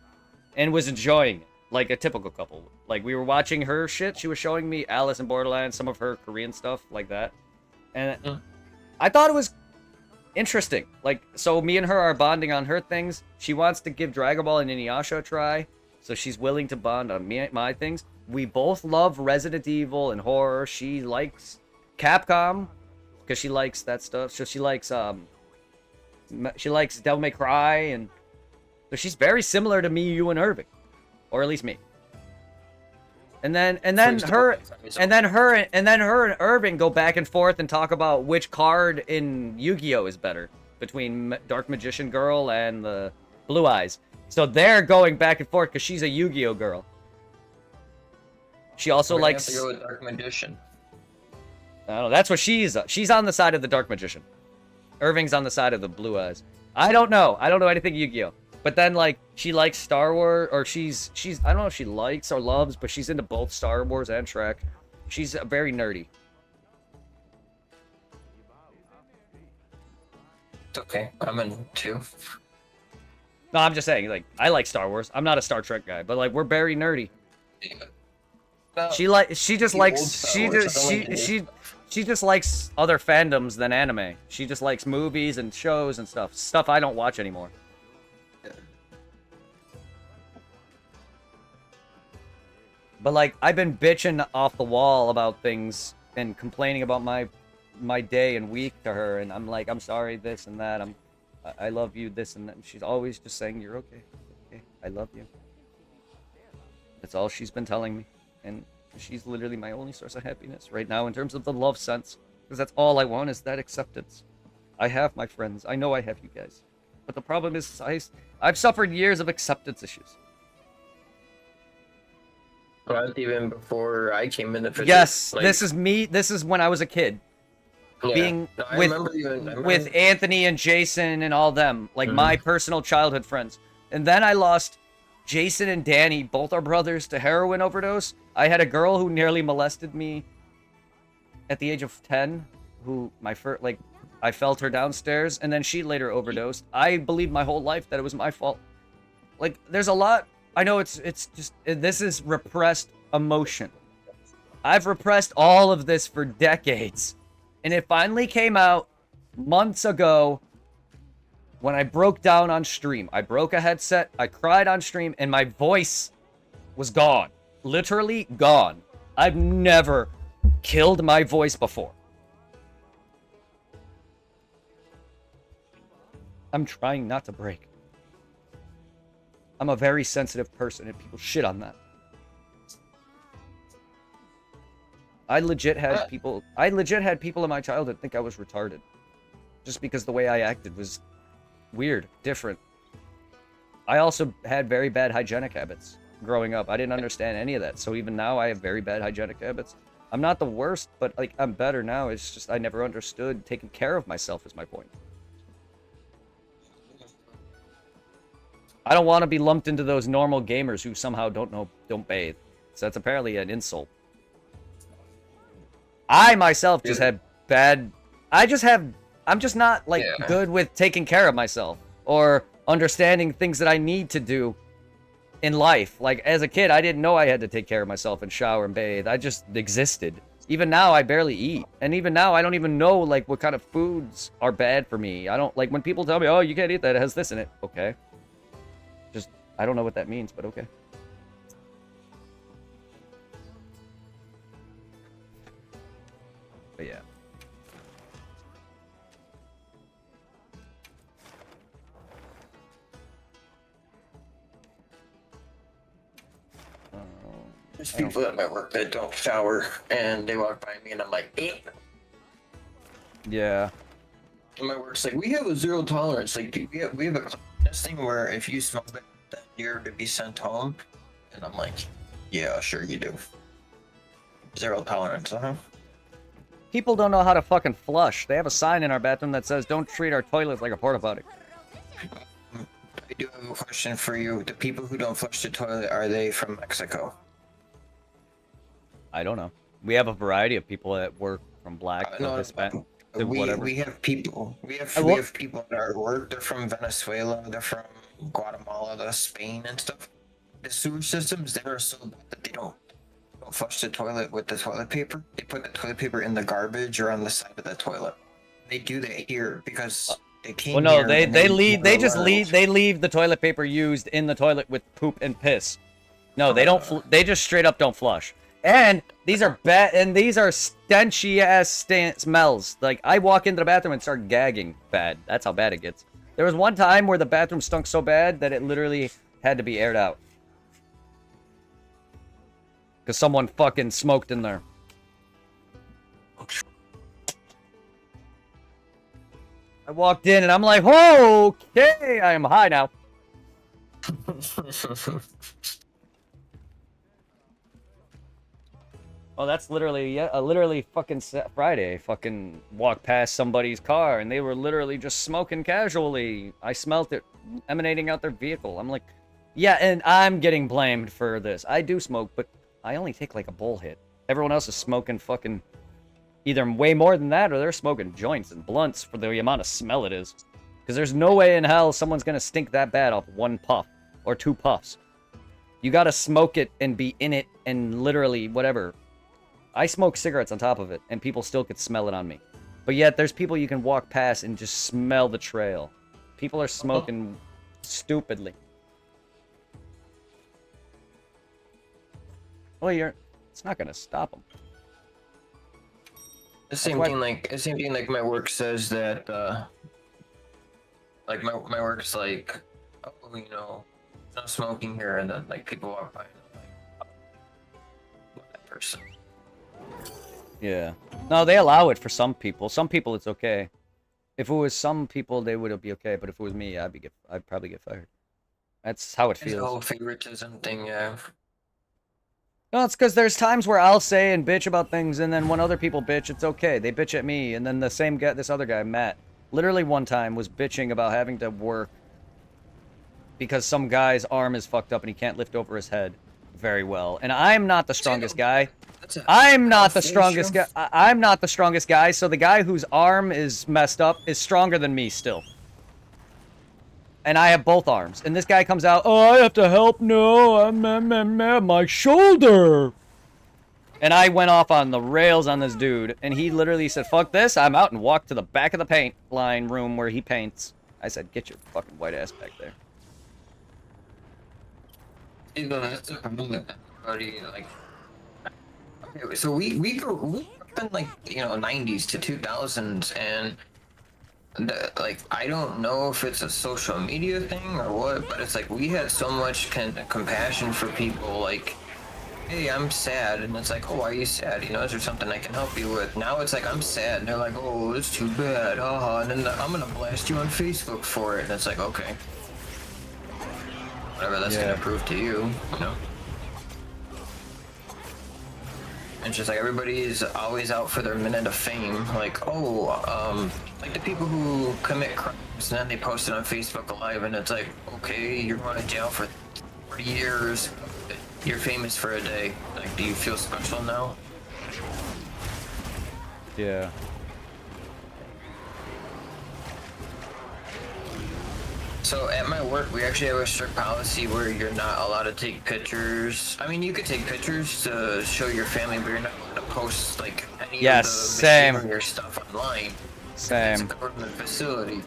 and was enjoying it. Like a typical couple. Like, we were watching her shit. She was showing me Alice in Borderlands, some of her Korean stuff, like that. And I thought it was interesting. Like, so me and her are bonding on her things. She wants to give Dragon Ball and Inuyasha a try. So she's willing to bond on my things. We both love Resident Evil and horror. She likes Capcom because she likes that stuff. So she likes Devil May Cry, and so she's very similar to me, you, and Irving. Or at least me. And then her and Irving go back and forth and talk about which card in Yu-Gi-Oh is better between Dark Magician Girl and the Blue Eyes. So they're going back and forth because she's a Yu-Gi-Oh girl. She also likes. Have to go with Dark Magician. I don't know. That's what she's. She's on the side of the Dark Magician. Irving's on the side of the Blue Eyes. I don't know. I don't know anything Yu-Gi-Oh. But then, like, she likes Star Wars, or she's, I don't know if she likes or loves, but she's into both Star Wars and Trek. She's very nerdy. It's okay. I'm in too. No, I'm just saying, like, I like Star Wars. I'm not a Star Trek guy, but, like, we're very nerdy. Yeah. No, She just likes other fandoms than anime. She just likes movies and shows and stuff I don't watch anymore. But, like, I've been bitching off the wall about things and complaining about my day and week to her, and I'm like, I'm sorry, this and that. I love you, this and that. And she's always just saying, you're okay. Okay, I love you. That's all she's been telling me. And she's literally my only source of happiness right now in terms of the love sense. Because that's all I want is that acceptance. I have my friends. I know I have you guys. But the problem is I've suffered years of acceptance issues. Well, even before I came in the picture. Yes, like, this is me. This is when I was a kid. Yeah. Being No, I remember with Anthony and Jason and all them. Like my personal childhood friends. And then I lost Jason and Danny, both our brothers, to heroin overdose. I had a girl who nearly molested me at the age of 10, who I felt her downstairs, and then she later overdosed. I believed my whole life that it was my fault. Like, there's a lot. I know it's just, this is repressed emotion. I've repressed all of this for decades. And it finally came out months ago when I broke down on stream. I broke a headset, I cried on stream, and my voice was gone. Literally gone. I've never killed my voice before. I'm trying not to break. I'm a very sensitive person, and people shit on that. I legit had people in my childhood think I was retarded. Just because the way I acted was weird, different. I also had very bad hygienic habits growing up. I didn't understand any of that. So even now I have very bad hygienic habits. I'm not the worst, but like I'm better now. It's just I never understood taking care of myself is my point. I don't want to be lumped into those normal gamers who somehow don't bathe. So that's apparently an insult. I myself just had bad... I I'm just not, like, good with taking care of myself or understanding things that I need to do in life. Like, as a kid, I didn't know I had to take care of myself and shower and bathe. I just existed. Even now, I barely eat. And even now, I don't even know, like, what kind of foods are bad for me. I don't, like, when people tell me, oh, you can't eat that, it has this in it. Okay. Just, I don't know what that means, but okay. But yeah. There's people at my work that don't shower, and they walk by me, and I'm like, eh. Yeah. And my work's like, we have a zero tolerance. Like, we have a this thing where if you smoke it, then you're to be sent home. And I'm like, yeah, sure you do. Zero tolerance, People don't know how to fucking flush. They have a sign in our bathroom that says, don't treat our toilets like a porta potty. I do have a question for you. The people who don't flush the toilet, are they from Mexico? I don't know. We have a variety of people at work, from black to Hispanic to whatever. We have people. We have people at our work. They're from Venezuela. They're from Guatemala, Spain, and stuff. The sewer systems there are so bad that they don't flush the toilet with the toilet paper. They put the toilet paper in the garbage or on the side of the toilet. They do that here because they came. Well, no, here they leave the toilet paper used in the toilet with poop and piss. No, they don't. They just straight up don't flush. And these are bad. And these are stenchy ass smells. Like, I walk into the bathroom and start gagging. Bad. That's how bad it gets. There was one time where the bathroom stunk so bad that it literally had to be aired out. Because someone fucking smoked in there. I walked in and I'm like, oh, okay, I am high now. Oh, that's literally, literally fucking Friday. Fucking walked past somebody's car and they were literally just smoking casually. I smelt it emanating out their vehicle. I'm like, yeah, and I'm getting blamed for this. I do smoke, but I only take like a bowl hit. Everyone else is smoking fucking either way more than that or they're smoking joints and blunts for the amount of smell it is. Because there's no way in hell someone's gonna stink that bad off one puff or two puffs. You gotta smoke it and be in it and literally whatever. I smoke cigarettes on top of it, and people still could smell it on me. But yet, there's people you can walk past and just smell the trail. People are smoking stupidly. Well, it's not gonna stop them. The same thing like my work says that, like my work's like, oh, you know, no smoking here, and then like people walk by and I'm like, oh, that person. Yeah. No, they allow it for some people. Some people it's okay. If it was some people, they would be okay. But if it was me, I'd probably get fired. That's how it feels. It's the whole favoritism thing, yeah. No, it's because there's times where I'll say and bitch about things, and then when other people bitch, it's okay. They bitch at me, and then the same guy, this other guy, Matt, literally one time was bitching about having to work because some guy's arm is fucked up and he can't lift over his head very well. And I'm not the strongest guy. I'm not the strongest guy. I'm not the strongest guy, so the guy whose arm is messed up is stronger than me still. And I have both arms. And this guy comes out, oh, I have to help. No, my shoulder. And I went off on the rails on this dude. And he literally said, fuck this. I'm out, and walked to the back of the paint line room where he paints. I said, get your fucking white ass back there. You know, that's a problem with everybody, like... Okay, so we grew up in, like, you know, 90s to 2000s, and... like, I don't know if it's a social media thing or what, but it's like we had so much compassion for people, like, hey, I'm sad, and it's like, oh, why are you sad? You know, is there something I can help you with? Now it's like, I'm sad, and they're like, oh, it's too bad, and then I'm gonna blast you on Facebook for it, and it's like, okay. Whatever that's gonna prove to you, you know? It's just like everybody is always out for their minute of fame. Like, oh, like the people who commit crimes and then they post it on Facebook Live, and it's like, okay, you're going to jail for 40 years. You're famous for a day. Like, do you feel special now? Yeah. So at my work, we actually have a strict policy where you're not allowed to take pictures. I mean, you could take pictures to show your family, but you're not allowed to post like any of the same. machinery or stuff online. Same. It's a government facility.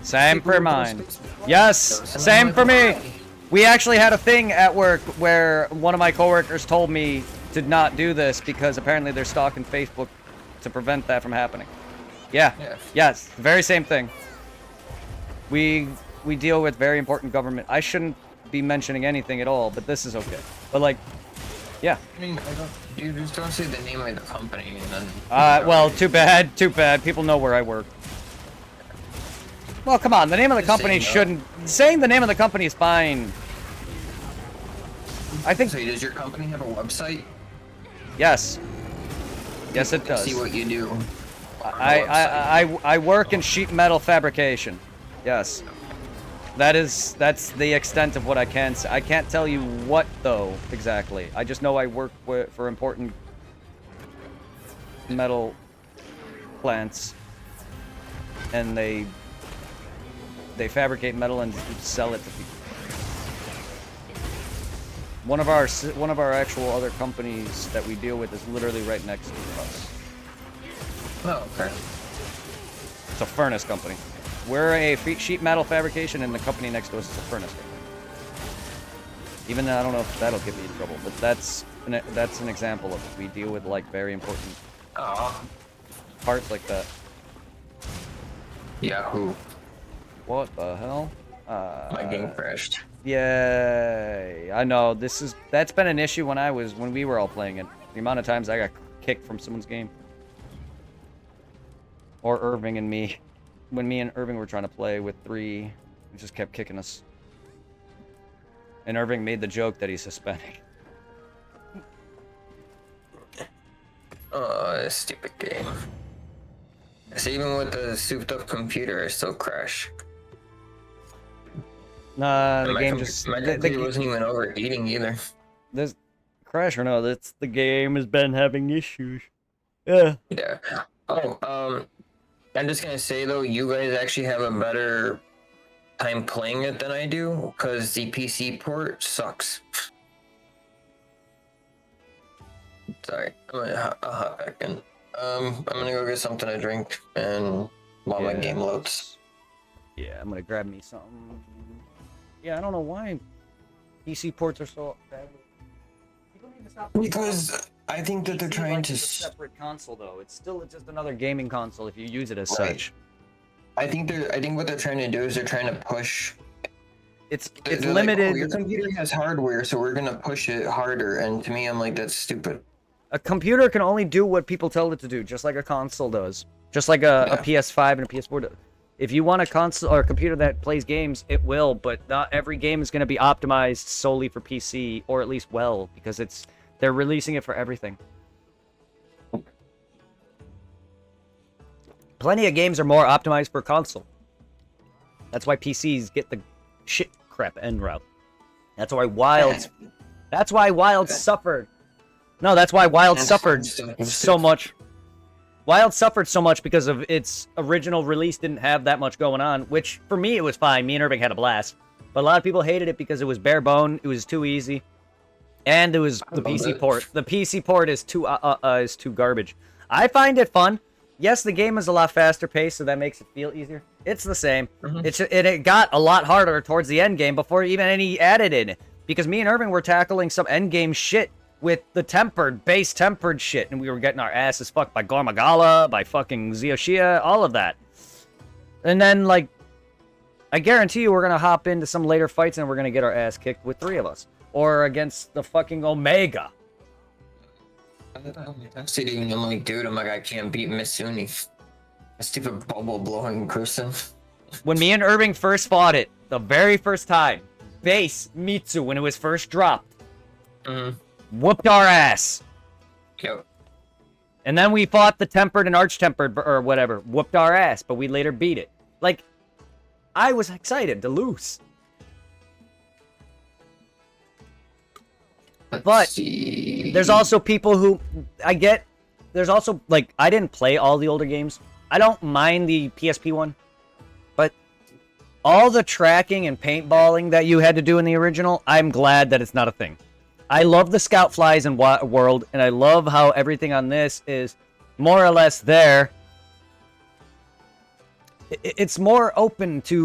Same People for will post mine. Facebook. Yes, So same for me. why? We actually had a thing at work where one of my coworkers told me to not do this because apparently they're stalking Facebook to prevent that from happening. Yeah. Yes. Very same thing. We deal with very important government. I shouldn't be mentioning anything at all, but this is okay. But like, yeah. I mean, you just don't say the name of the company and then. Well, too bad. Too bad. People know where I work. Well, come on. The name of the company shouldn't. Saying the name of the company is fine. I think. So does your company have a website? Yes. Yes, it does. See what you do. I work in sheet metal fabrication. Yes. That's the extent of what I can say. I can't tell you what though exactly. I just know I work for important metal plants, and they fabricate metal and sell it to people. One of our actual other companies that we deal with is literally right next to us. Oh, okay. It's a furnace company. We're a sheet metal fabrication, and the company next to us is a furnace company. Even though I don't know if that'll get me in trouble, but that's an example of it. We deal with like very important parts like that. Yahoo. What the hell? My game crashed. Yay! I know that's been an issue when we were all playing it. The amount of times I got kicked from someone's game, or Irving and me. When me and Irving were trying to play with 3, he just kept kicking us. And Irving made the joke that he's Hispanic. Oh, this stupid game. So even with the souped up computer, I still crash. Nah, the game just... My computer wasn't even overheating either. This crash or no, the game has been having issues. Yeah. Yeah. Oh, I'm just gonna say though, you guys actually have a better time playing it than I do, because the PC port sucks. Sorry, I'll hop back in. I'm gonna go get something to drink, and while my game loads. Yeah, I'm gonna grab me something. Yeah, I don't know why PC ports are so bad. People need to stop. Because I think that they're trying to. It's a separate console, though. It's still just another gaming console if you use it as Right. such. I think what they're trying to do is they're trying to push. It's They're limited. Like, oh, your computer has hardware, so we're gonna push it harder. And to me, I'm like, that's stupid. A computer can only do what people tell it to do, just like a console does. Just like a PS5 and a PS4 does. If you want a console or a computer that plays games, it will, but not every game is going to be optimized solely for PC, or at least well, because they're releasing it for everything. Plenty of games are more optimized for console. That's why PCs get the shit crap end route. That's why Wild suffered. No, that's why Wild suffered so much. Wild suffered so much because of its original release didn't have that much going on, which for me it was fine. Me and Irving had a blast. But a lot of people hated it because it was bare bone, it was too easy, and it was the PC port. The PC port is too garbage. I find it fun. Yes, the game is a lot faster paced, so that makes it feel easier. It's the same. It got a lot harder towards the end game before even any added in, because me and Irving were tackling some end game shit with the base tempered shit, and we were getting our asses fucked by Gormagala, by fucking Zeoshia, all of that. And then, like, I guarantee you we're gonna hop into some later fights and we're gonna get our ass kicked with 3 of us. Or against the fucking Omega. I'm sitting, I'm like, dude, I can't beat Mitsuni. A stupid bubble blowing person. When me and Irving first fought it, the very first time, base Mitsu, when it was first dropped, whooped our ass. Yep. And then we fought the tempered and arch-tempered, or whatever, whooped our ass, but we later beat it. Like, I was excited to lose. But there's also people who, there's also, like, I didn't play all the older games. I don't mind the PSP one, but all the tracking and paintballing that you had to do in the original, I'm glad that it's not a thing. I love the scout flies in World, and I love how everything on this is more or less there. It's more open to